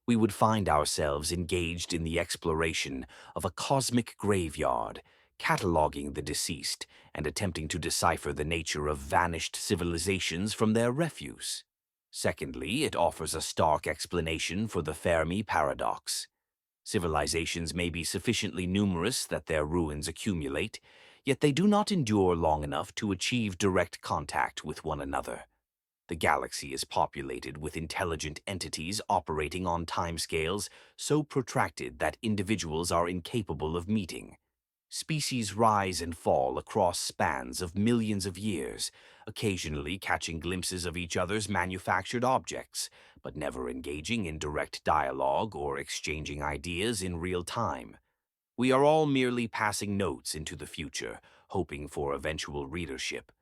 We would find ourselves engaged in the exploration of a cosmic graveyard, cataloging the deceased and attempting to decipher the nature of vanished civilizations from their refuse. Secondly, it offers a stark explanation for the Fermi paradox. Civilizations may be sufficiently numerous that their ruins accumulate, yet they do not endure long enough to achieve direct contact with one another. The galaxy is populated with intelligent entities operating on timescales so protracted that individuals are incapable of meeting. Species rise and fall across spans of millions of years, occasionally catching glimpses of each other's manufactured objects, but never engaging in direct dialogue or exchanging ideas in real time. We are all merely passing notes into the future, hoping for eventual readership.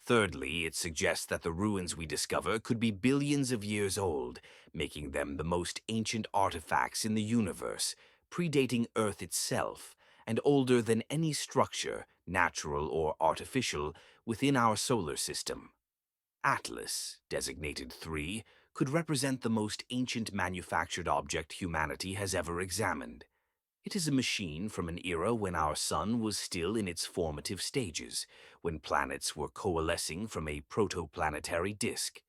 Thirdly, it suggests that the ruins we discover could be billions of years old, making them the most ancient artifacts in the universe, predating Earth itself, and older than any structure, natural or artificial, within our solar system. Atlas, designated 3, could represent the most ancient manufactured object humanity has ever examined. It is a machine from an era when our sun was still in its formative stages, when planets were coalescing from a protoplanetary disk.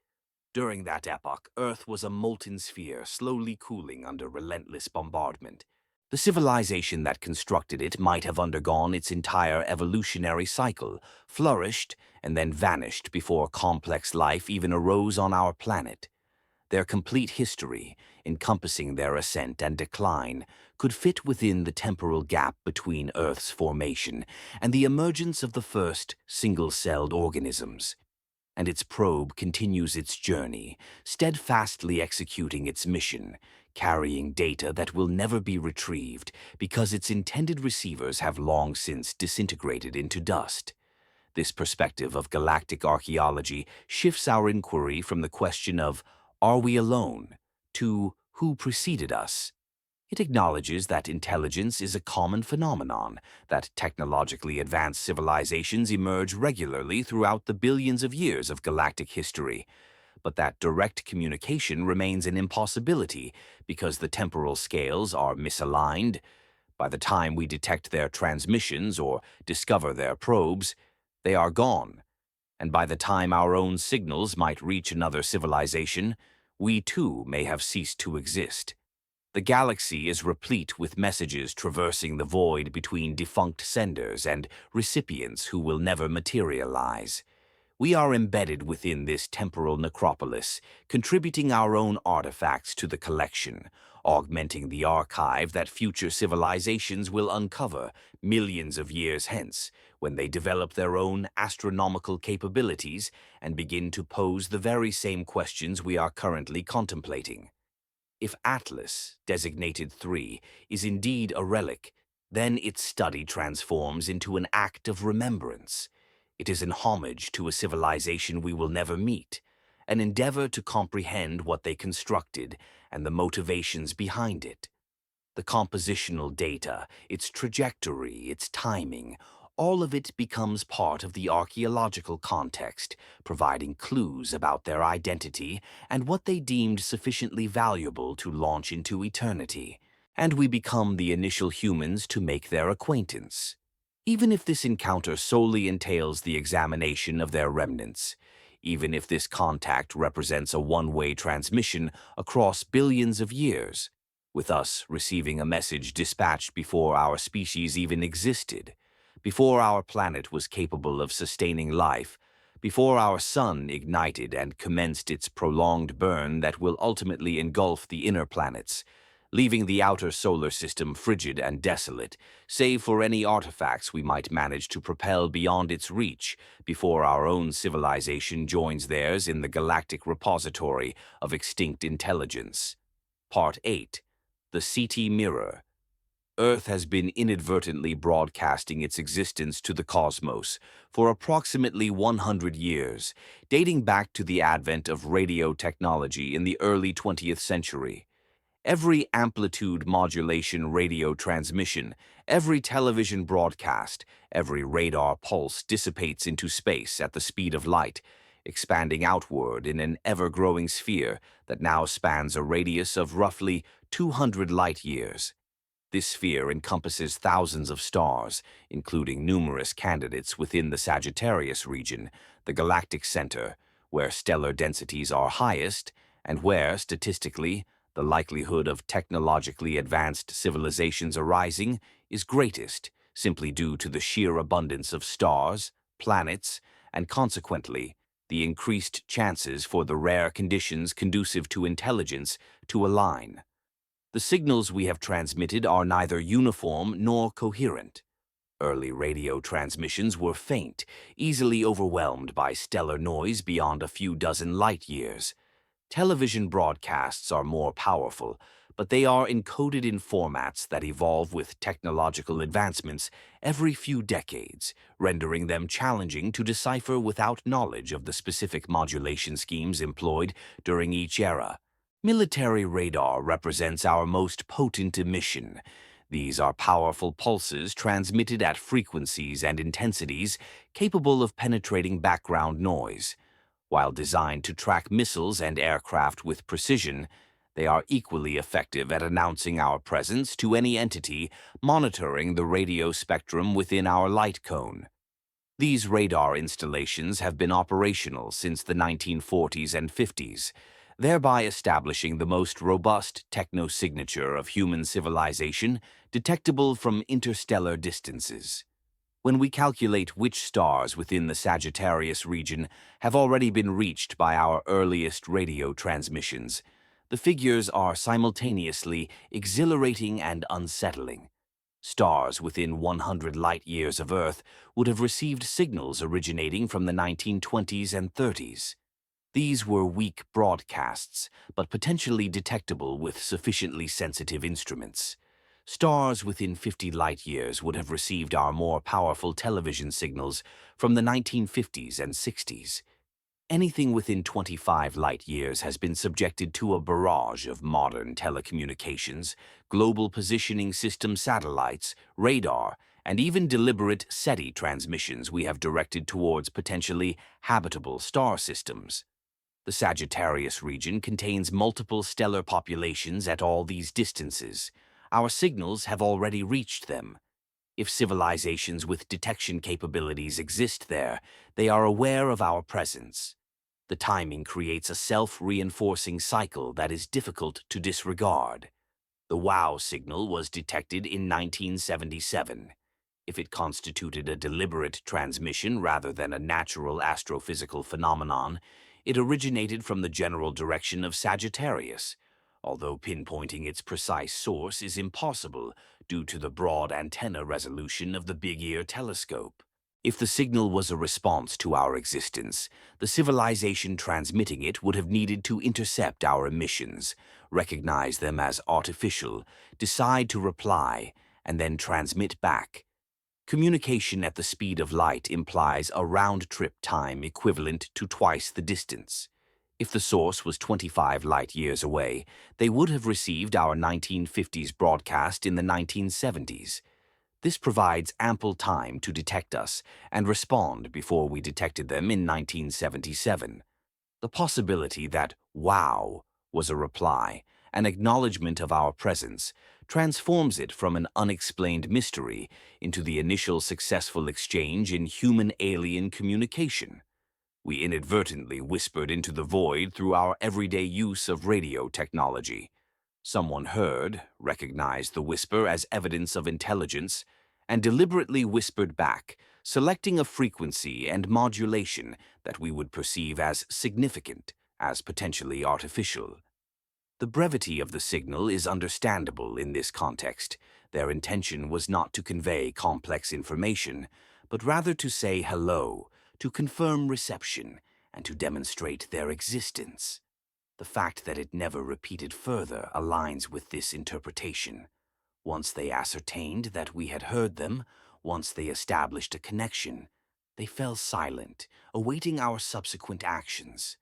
During that epoch, Earth was a molten sphere slowly cooling under relentless bombardment. The civilization that constructed it might have undergone its entire evolutionary cycle, flourished, and then vanished before complex life even arose on our planet. Their complete history, encompassing their ascent and decline, could fit within the temporal gap between Earth's formation and the emergence of the first single-celled organisms. And its probe continues its journey, steadfastly executing its mission, carrying data that will never be retrieved because its intended receivers have long since disintegrated into dust. This perspective of galactic archaeology shifts our inquiry from the question of, "Are we alone?" to "Who preceded us?" It acknowledges that intelligence is a common phenomenon, that technologically advanced civilizations emerge regularly throughout the billions of years of galactic history, but that direct communication remains an impossibility because the temporal scales are misaligned. By the time we detect their transmissions or discover their probes, they are gone, and by the time our own signals might reach another civilization, we too may have ceased to exist. The galaxy is replete with messages traversing the void between defunct senders and recipients who will never materialize. We are embedded within this temporal necropolis, contributing our own artifacts to the collection, augmenting the archive that future civilizations will uncover millions of years hence, when they develop their own astronomical capabilities and begin to pose the very same questions we are currently contemplating. If Atlas, designated 3, is indeed a relic, then its study transforms into an act of remembrance. It is an homage to a civilization we will never meet, an endeavor to comprehend what they constructed and the motivations behind it. The compositional data, its trajectory, its timing, all of it becomes part of the archaeological context, providing clues about their identity and what they deemed sufficiently valuable to launch into eternity. And we become the initial humans to make their acquaintance. Even if this encounter solely entails the examination of their remnants, even if this contact represents a one-way transmission across billions of years, with us receiving a message dispatched before our species even existed, before our planet was capable of sustaining life, before our sun ignited and commenced its prolonged burn that will ultimately engulf the inner planets, leaving the outer solar system frigid and desolate, save for any artifacts we might manage to propel beyond its reach before our own civilization joins theirs in the galactic repository of extinct intelligence. Part 8. The CT Mirror. Earth has been inadvertently broadcasting its existence to the cosmos for approximately 100 years, dating back to the advent of radio technology in the early 20th century. Every amplitude modulation radio transmission, every television broadcast, every radar pulse dissipates into space at the speed of light, expanding outward in an ever-growing sphere that now spans a radius of roughly 200 light-years. This sphere encompasses thousands of stars, including numerous candidates within the Sagittarius region, the galactic center, where stellar densities are highest, and where, statistically, the likelihood of technologically advanced civilizations arising is greatest, simply due to the sheer abundance of stars, planets, and consequently, the increased chances for the rare conditions conducive to intelligence to align. The signals we have transmitted are neither uniform nor coherent. Early radio transmissions were faint, easily overwhelmed by stellar noise beyond a few dozen light-years. Television broadcasts are more powerful, but they are encoded in formats that evolve with technological advancements every few decades, rendering them challenging to decipher without knowledge of the specific modulation schemes employed during each era. Military radar represents our most potent emission. These are powerful pulses transmitted at frequencies and intensities capable of penetrating background noise. While designed to track missiles and aircraft with precision, they are equally effective at announcing our presence to any entity monitoring the radio spectrum within our light cone. These radar installations have been operational since the 1940s and 50s, thereby establishing the most robust techno-signature of human civilization detectable from interstellar distances. When we calculate which stars within the Sagittarius region have already been reached by our earliest radio transmissions, the figures are simultaneously exhilarating and unsettling. Stars within 100 light-years of Earth would have received signals originating from the 1920s and 30s. These were weak broadcasts, but potentially detectable with sufficiently sensitive instruments. Stars within 50 light-years would have received our more powerful television signals from the 1950s and 60s. Anything within 25 light-years has been subjected to a barrage of modern telecommunications, global positioning system satellites, radar, and even deliberate SETI transmissions we have directed towards potentially habitable star systems. The Sagittarius region contains multiple stellar populations at all these distances. Our signals have already reached them. If civilizations with detection capabilities exist there, they are aware of our presence. The timing creates a self-reinforcing cycle that is difficult to disregard. The WOW signal was detected in 1977. If it constituted a deliberate transmission rather than a natural astrophysical phenomenon, it originated from the general direction of Sagittarius, although pinpointing its precise source is impossible due to the broad antenna resolution of the Big Ear telescope. If the signal was a response to our existence, the civilization transmitting it would have needed to intercept our emissions, recognize them as artificial, decide to reply, and then transmit back. Communication at the speed of light implies a round-trip time equivalent to twice the distance. If the source was 25 light-years away, they would have received our 1950s broadcast in the 1970s. This provides ample time to detect us and respond before we detected them in 1977. The possibility that "wow" was a reply, an acknowledgement of our presence, transforms it from an unexplained mystery into the initial successful exchange in human-alien communication. We inadvertently whispered into the void through our everyday use of radio technology. Someone heard, recognized the whisper as evidence of intelligence, and deliberately whispered back, selecting a frequency and modulation that we would perceive as significant, as potentially artificial. The brevity of the signal is understandable in this context. Their intention was not to convey complex information, but rather to say hello, to confirm reception, and to demonstrate their existence. The fact that it never repeated further aligns with this interpretation. Once they ascertained that we had heard them, once they established a connection, they fell silent, awaiting our subsequent actions.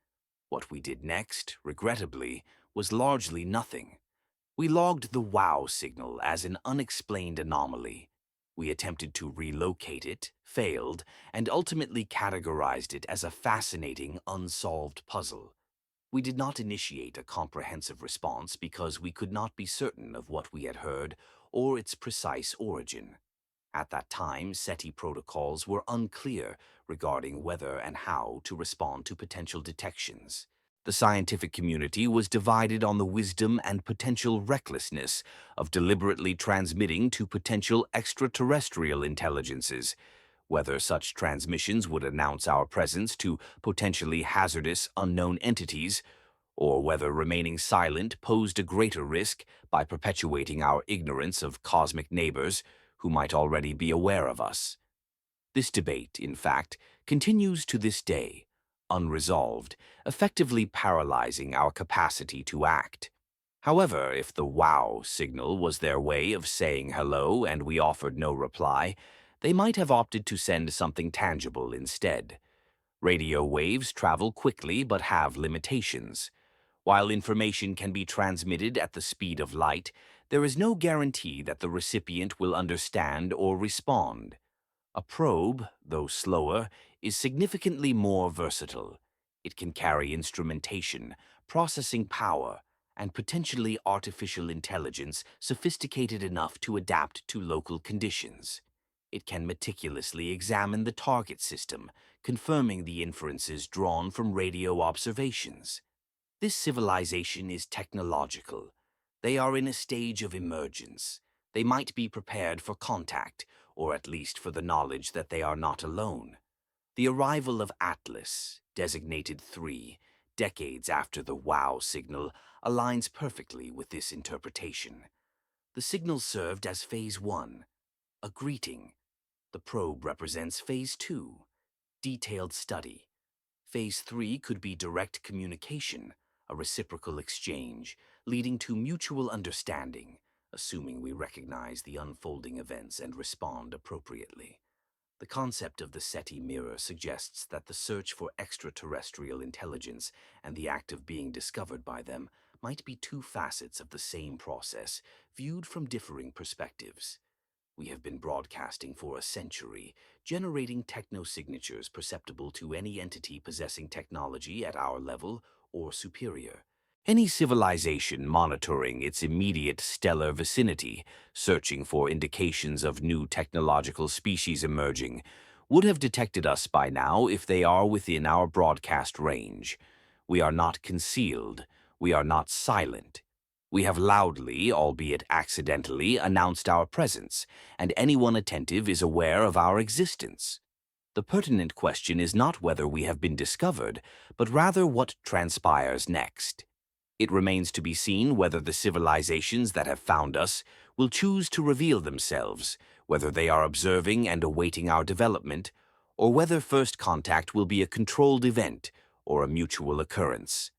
What we did next, regrettably, was largely nothing. We logged the WOW signal as an unexplained anomaly. We attempted to relocate it, failed, and ultimately categorized it as a fascinating, unsolved puzzle. We did not initiate a comprehensive response because we could not be certain of what we had heard or its precise origin. At that time, SETI protocols were unclear regarding whether and how to respond to potential detections. The scientific community was divided on the wisdom and potential recklessness of deliberately transmitting to potential extraterrestrial intelligences, whether such transmissions would announce our presence to potentially hazardous unknown entities, or whether remaining silent posed a greater risk by perpetuating our ignorance of cosmic neighbors who might already be aware of us. This debate, in fact, continues to this day, unresolved, effectively paralyzing our capacity to act. However, if the WOW signal was their way of saying hello and we offered no reply, they might have opted to send something tangible instead. Radio waves travel quickly but have limitations. While information can be transmitted at the speed of light, there is no guarantee that the recipient will understand or respond. A probe, though slower, is significantly more versatile. It can carry instrumentation, processing power, and potentially artificial intelligence sophisticated enough to adapt to local conditions. It can meticulously examine the target system, confirming the inferences drawn from radio observations. This civilization is technological. They are in a stage of emergence. They might be prepared for contact, or at least for the knowledge that they are not alone. The arrival of Atlas, designated 3, decades after the WOW signal, aligns perfectly with this interpretation. The signal served as Phase 1, a greeting. The probe represents Phase 2, detailed study. Phase 3 could be direct communication, a reciprocal exchange, leading to mutual understanding, assuming we recognize the unfolding events and respond appropriately. The concept of the SETI mirror suggests that the search for extraterrestrial intelligence and the act of being discovered by them might be two facets of the same process, viewed from differing perspectives. We have been broadcasting for a century, generating techno-signatures perceptible to any entity possessing technology at our level or superior. Any civilization monitoring its immediate stellar vicinity, searching for indications of new technological species emerging, would have detected us by now if they are within our broadcast range. We are not concealed. We are not silent. We have loudly, albeit accidentally, announced our presence, and anyone attentive is aware of our existence. The pertinent question is not whether we have been discovered, but rather what transpires next. It remains to be seen whether the civilizations that have found us will choose to reveal themselves, whether they are observing and awaiting our development, or whether first contact will be a controlled event or a mutual occurrence.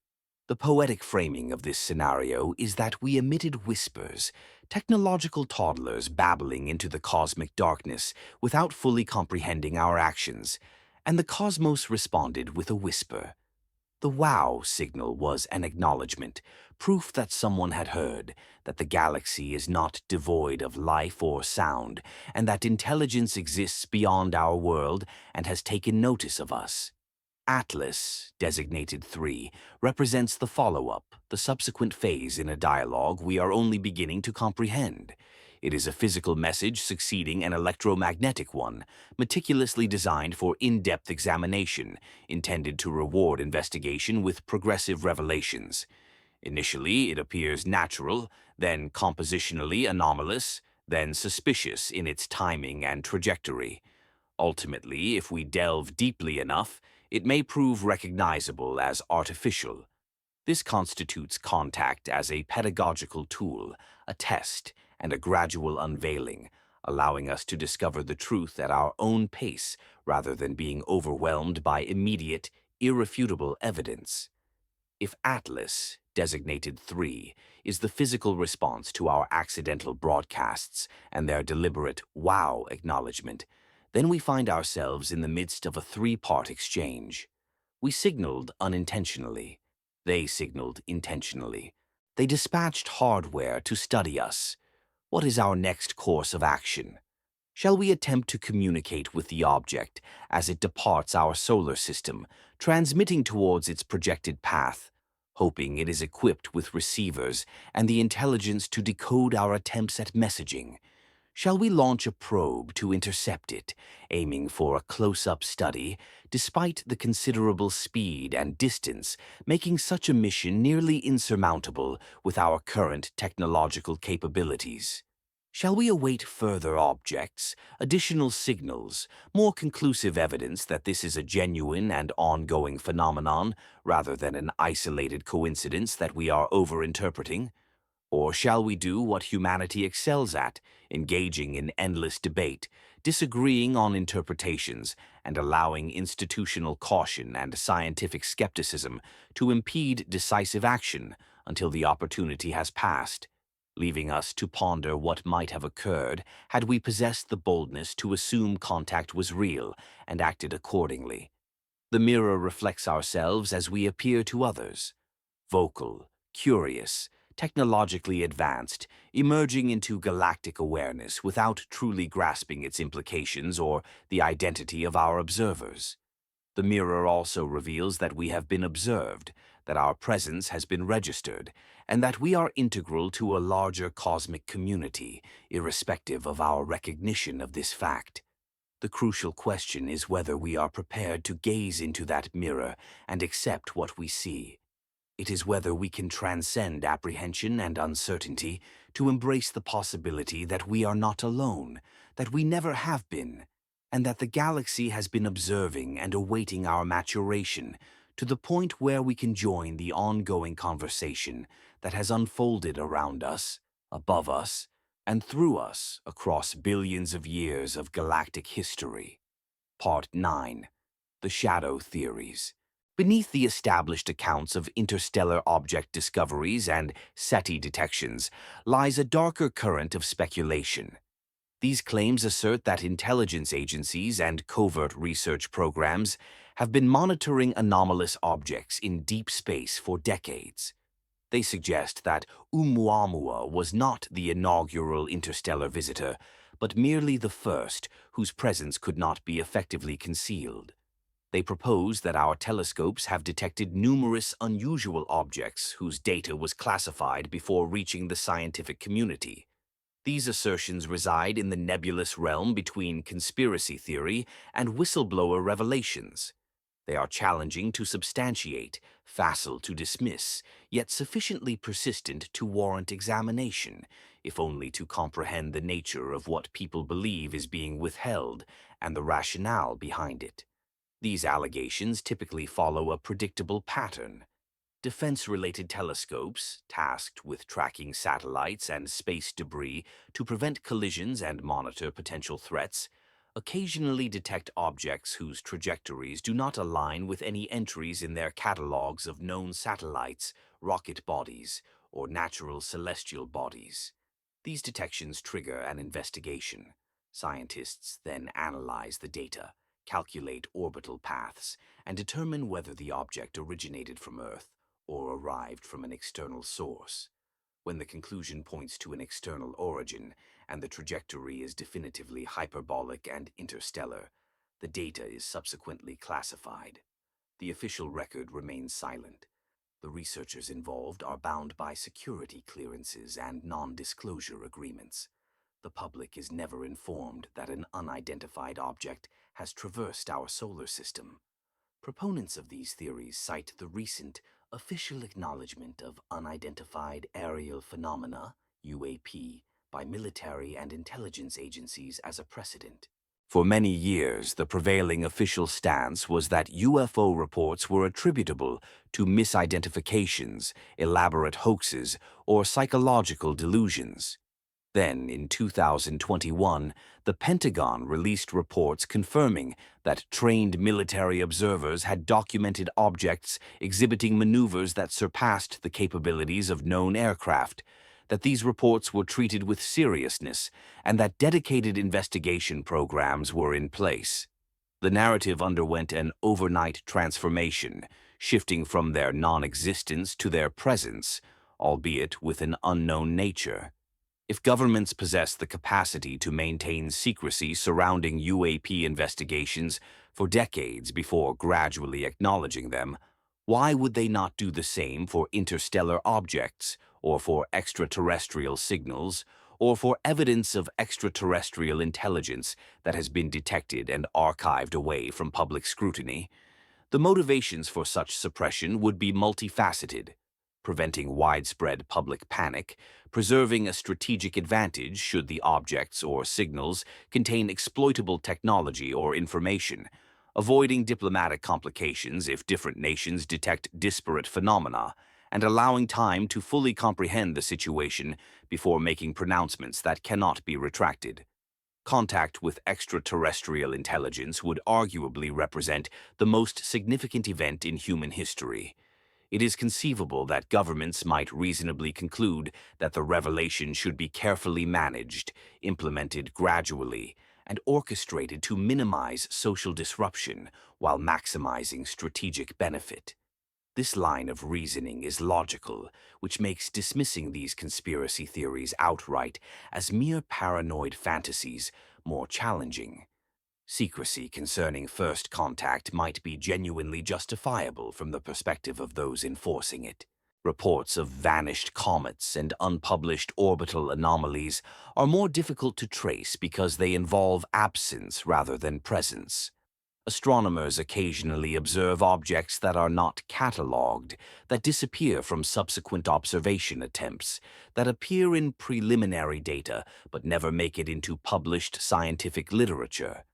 The poetic framing of this scenario is that we emitted whispers, technological toddlers babbling into the cosmic darkness without fully comprehending our actions, and the cosmos responded with a whisper. The WOW signal was an acknowledgement, proof that someone had heard, that the galaxy is not devoid of life or sound, and that intelligence exists beyond our world and has taken notice of us. Atlas, designated 3, represents the follow-up, the subsequent phase in a dialogue we are only beginning to comprehend. It is a physical message succeeding an electromagnetic one, meticulously designed for in-depth examination, intended to reward investigation with progressive revelations. Initially, it appears natural, then compositionally anomalous, then suspicious in its timing and trajectory. Ultimately, if we delve deeply enough, it may prove recognizable as artificial. This constitutes contact as a pedagogical tool, a test, and a gradual unveiling, allowing us to discover the truth at our own pace rather than being overwhelmed by immediate, irrefutable evidence. If Atlas, designated 3, is the physical response to our accidental broadcasts and their deliberate wow acknowledgement, then we find ourselves in the midst of a three-part exchange. We signaled unintentionally. They signaled intentionally. They dispatched hardware to study us. What is our next course of action? Shall we attempt to communicate with the object as it departs our solar system, transmitting towards its projected path, hoping it is equipped with receivers and the intelligence to decode our attempts at messaging? Shall we launch a probe to intercept it, aiming for a close-up study, despite the considerable speed and distance, making such a mission nearly insurmountable with our current technological capabilities? Shall we await further objects, additional signals, more conclusive evidence that this is a genuine and ongoing phenomenon rather than an isolated coincidence that we are overinterpreting? Or shall we do what humanity excels at, engaging in endless debate, disagreeing on interpretations, and allowing institutional caution and scientific skepticism to impede decisive action until the opportunity has passed, leaving us to ponder what might have occurred had we possessed the boldness to assume contact was real and acted accordingly? The mirror reflects ourselves as we appear to others, vocal, curious, technologically advanced, emerging into galactic awareness without truly grasping its implications or the identity of our observers. The mirror also reveals that we have been observed, that our presence has been registered, and that we are integral to a larger cosmic community, irrespective of our recognition of this fact. The crucial question is whether we are prepared to gaze into that mirror and accept what we see. It is whether we can transcend apprehension and uncertainty to embrace the possibility that we are not alone, that we never have been, and that the galaxy has been observing and awaiting our maturation to the point where we can join the ongoing conversation that has unfolded around us, above us, and through us across billions of years of galactic history. Part 9. The Shadow Theories. Beneath the established accounts of interstellar object discoveries and SETI detections lies a darker current of speculation. These claims assert that intelligence agencies and covert research programs have been monitoring anomalous objects in deep space for decades. They suggest that Oumuamua was not the inaugural interstellar visitor, but merely the first whose presence could not be effectively concealed. They propose that our telescopes have detected numerous unusual objects whose data was classified before reaching the scientific community. These assertions reside in the nebulous realm between conspiracy theory and whistleblower revelations. They are challenging to substantiate, facile to dismiss, yet sufficiently persistent to warrant examination, if only to comprehend the nature of what people believe is being withheld and the rationale behind it. These allegations typically follow a predictable pattern. Defense-related telescopes, tasked with tracking satellites and space debris to prevent collisions and monitor potential threats, occasionally detect objects whose trajectories do not align with any entries in their catalogs of known satellites, rocket bodies, or natural celestial bodies. These detections trigger an investigation. Scientists then analyze the data, calculate orbital paths, and determine whether the object originated from Earth or arrived from an external source. When the conclusion points to an external origin and the trajectory is definitively hyperbolic and interstellar, the data is subsequently classified. The official record remains silent. The researchers involved are bound by security clearances and non-disclosure agreements. The public is never informed that an unidentified object has traversed our solar system. Proponents of these theories cite the recent official acknowledgement of unidentified aerial phenomena, UAP, by military and intelligence agencies as a precedent. For many years, the prevailing official stance was that UFO reports were attributable to misidentifications, elaborate hoaxes, or psychological delusions. Then, in 2021, the Pentagon released reports confirming that trained military observers had documented objects exhibiting maneuvers that surpassed the capabilities of known aircraft, that these reports were treated with seriousness, and that dedicated investigation programs were in place. The narrative underwent an overnight transformation, shifting from their non-existence to their presence, albeit with an unknown nature. If governments possess the capacity to maintain secrecy surrounding UAP investigations for decades before gradually acknowledging them, why would they not do the same for interstellar objects, or for extraterrestrial signals, or for evidence of extraterrestrial intelligence that has been detected and archived away from public scrutiny? The motivations for such suppression would be multifaceted: preventing widespread public panic, preserving a strategic advantage should the objects or signals contain exploitable technology or information, avoiding diplomatic complications if different nations detect disparate phenomena, and allowing time to fully comprehend the situation before making pronouncements that cannot be retracted. Contact with extraterrestrial intelligence would arguably represent the most significant event in human history. It is conceivable that governments might reasonably conclude that the revelation should be carefully managed, implemented gradually, and orchestrated to minimize social disruption while maximizing strategic benefit. This line of reasoning is logical, which makes dismissing these conspiracy theories outright as mere paranoid fantasies more challenging. Secrecy concerning first contact might be genuinely justifiable from the perspective of those enforcing it. Reports of vanished comets and unpublished orbital anomalies are more difficult to trace because they involve absence rather than presence. Astronomers occasionally observe objects that are not catalogued, that disappear from subsequent observation attempts, that appear in preliminary data but never make it into published scientific literature.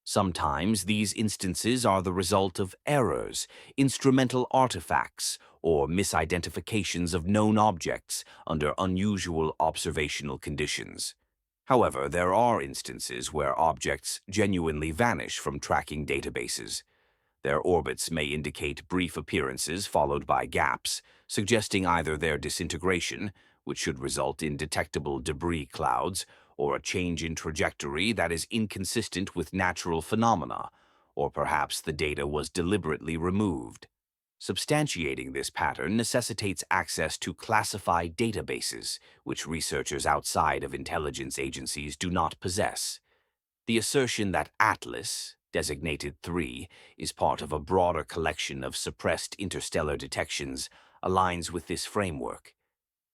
Sometimes these instances are the result of errors, instrumental artifacts, or misidentifications of known objects under unusual observational conditions. However, there are instances where objects genuinely vanish from tracking databases. Their orbits may indicate brief appearances followed by gaps, suggesting either their disintegration, which should result in detectable debris clouds, or a change in trajectory that is inconsistent with natural phenomena, or perhaps the data was deliberately removed. Substantiating this pattern necessitates access to classified databases, which researchers outside of intelligence agencies do not possess. The assertion that Atlas, designated 3, is part of a broader collection of suppressed interstellar detections aligns with this framework.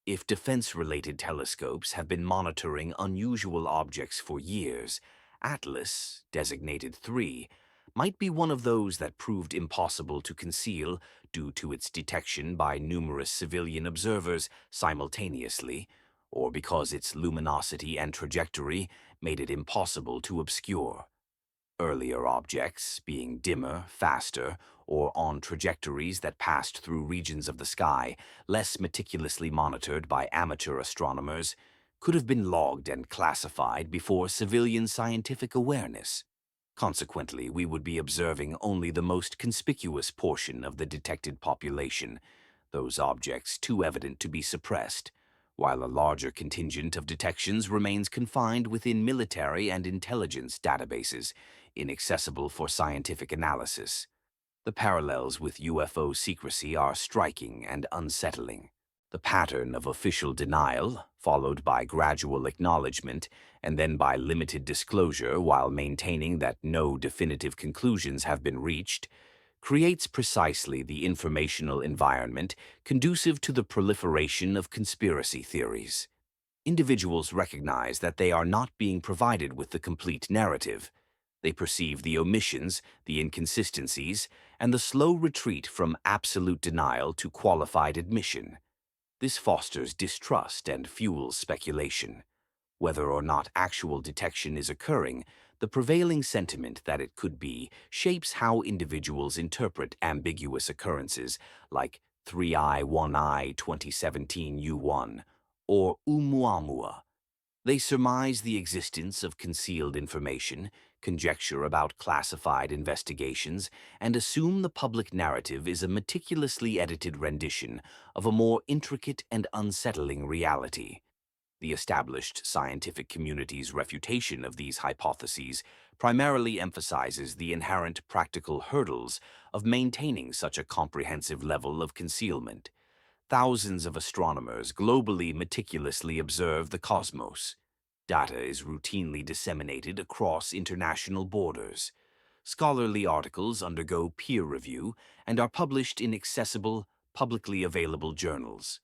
If defense-related telescopes have been monitoring unusual objects for years, Atlas, designated 3, might be one of those that proved impossible to conceal due to its detection by numerous civilian observers simultaneously, or because its luminosity and trajectory made it impossible to obscure. Earlier objects, being dimmer, faster, or on trajectories that passed through regions of the sky less meticulously monitored by amateur astronomers, could have been logged and classified before civilian scientific awareness. Consequently, we would be observing only the most conspicuous portion of the detected population, those objects too evident to be suppressed, while a larger contingent of detections remains confined within military and intelligence databases, inaccessible for scientific analysis. The parallels with UFO secrecy are striking and unsettling. The pattern of official denial, followed by gradual acknowledgement, and then by limited disclosure while maintaining that no definitive conclusions have been reached, creates precisely the informational environment conducive to the proliferation of conspiracy theories. Individuals recognize that they are not being provided with the complete narrative. They perceive the omissions, the inconsistencies, and the slow retreat from absolute denial to qualified admission. This fosters distrust and fuels speculation. Whether or not actual detection is occurring, the prevailing sentiment that it could be shapes how individuals interpret ambiguous occurrences like 3I 1I 2017 U1 or Oumuamua. They surmise the existence of concealed information, conjecture about classified investigations, and assume the public narrative is a meticulously edited rendition of a more intricate and unsettling reality. The established scientific community's refutation of these hypotheses primarily emphasizes the inherent practical hurdles of maintaining such a comprehensive level of concealment. Thousands of astronomers globally meticulously observe the cosmos. Data is routinely disseminated across international borders. Scholarly articles undergo peer review and are published in accessible, publicly available journals.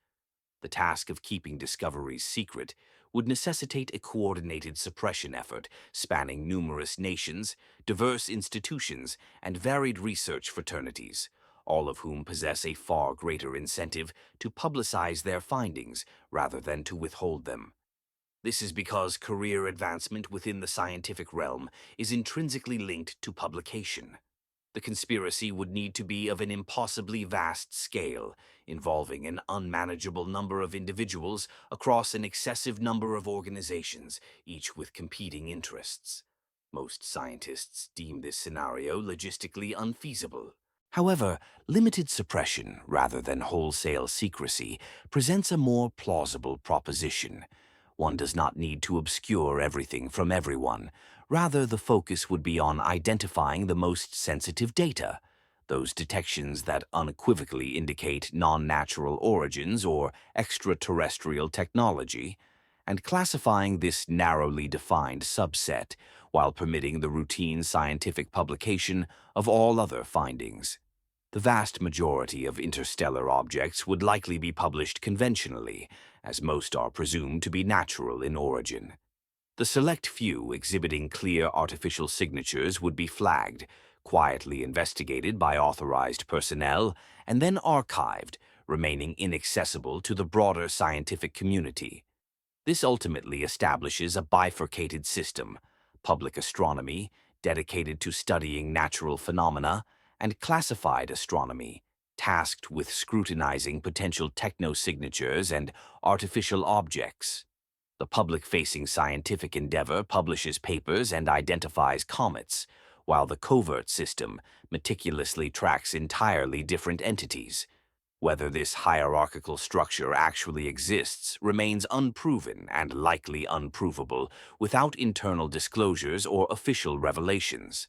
The task of keeping discoveries secret would necessitate a coordinated suppression effort spanning numerous nations, diverse institutions, and varied research fraternities, all of whom possess a far greater incentive to publicize their findings rather than to withhold them. This is because career advancement within the scientific realm is intrinsically linked to publication. The conspiracy would need to be of an impossibly vast scale, involving an unmanageable number of individuals across an excessive number of organizations, each with competing interests. Most scientists deem this scenario logistically unfeasible. However, limited suppression, rather than wholesale secrecy, presents a more plausible proposition. One does not need to obscure everything from everyone. Rather, the focus would be on identifying the most sensitive data, those detections that unequivocally indicate non-natural origins or extraterrestrial technology, and classifying this narrowly defined subset while permitting the routine scientific publication of all other findings. The vast majority of interstellar objects would likely be published conventionally, as most are presumed to be natural in origin. The select few exhibiting clear artificial signatures would be flagged, quietly investigated by authorized personnel, and then archived, remaining inaccessible to the broader scientific community. This ultimately establishes a bifurcated system: public astronomy, dedicated to studying natural phenomena, and classified astronomy, tasked with scrutinizing potential technosignatures and artificial objects. The public-facing scientific endeavor publishes papers and identifies comets, while the covert system meticulously tracks entirely different entities. Whether this hierarchical structure actually exists remains unproven and likely unprovable without internal disclosures or official revelations.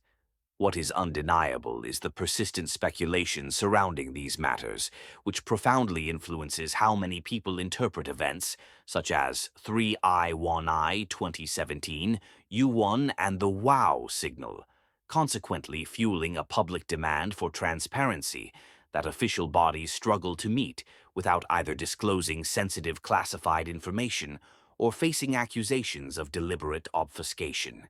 What is undeniable is the persistent speculation surrounding these matters, which profoundly influences how many people interpret events, such as 3I1I 2017, U1, and the WOW signal, consequently fueling a public demand for transparency that official bodies struggle to meet without either disclosing sensitive classified information or facing accusations of deliberate obfuscation.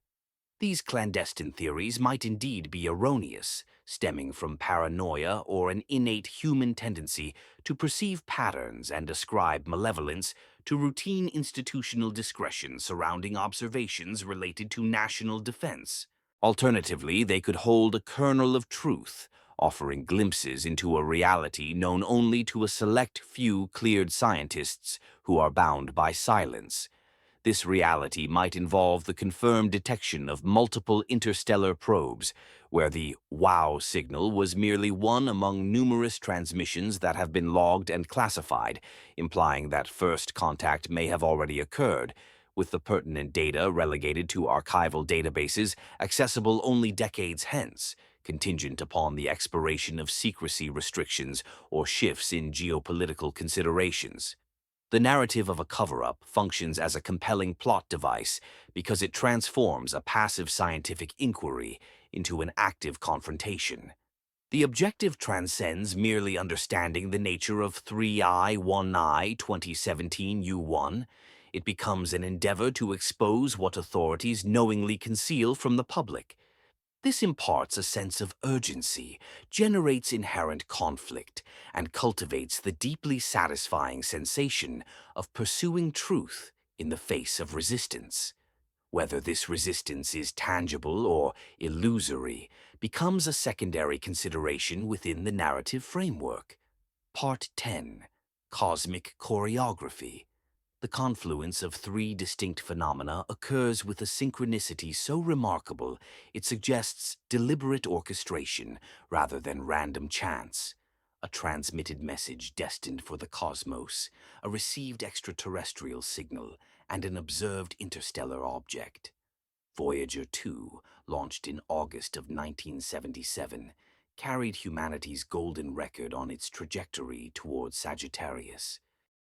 These clandestine theories might indeed be erroneous, stemming from paranoia or an innate human tendency to perceive patterns and ascribe malevolence to routine institutional discretion surrounding observations related to national defense. Alternatively, they could hold a kernel of truth, offering glimpses into a reality known only to a select few cleared scientists who are bound by silence. This reality might involve the confirmed detection of multiple interstellar probes, where the WOW signal was merely one among numerous transmissions that have been logged and classified, implying that first contact may have already occurred, with the pertinent data relegated to archival databases accessible only decades hence, contingent upon the expiration of secrecy restrictions or shifts in geopolitical considerations. The narrative of a cover-up functions as a compelling plot device because it transforms a passive scientific inquiry into an active confrontation. The objective transcends merely understanding the nature of 3I1I 2017 U1. It becomes an endeavor to expose what authorities knowingly conceal from the public. This imparts a sense of urgency, generates inherent conflict, and cultivates the deeply satisfying sensation of pursuing truth in the face of resistance. Whether this resistance is tangible or illusory becomes a secondary consideration within the narrative framework. Part 10. Cosmic Choreography. The confluence of three distinct phenomena occurs with a synchronicity so remarkable it suggests deliberate orchestration rather than random chance. A transmitted message destined for the cosmos, a received extraterrestrial signal, and an observed interstellar object. Voyager 2, launched in August of 1977, carried humanity's golden record on its trajectory towards Sagittarius.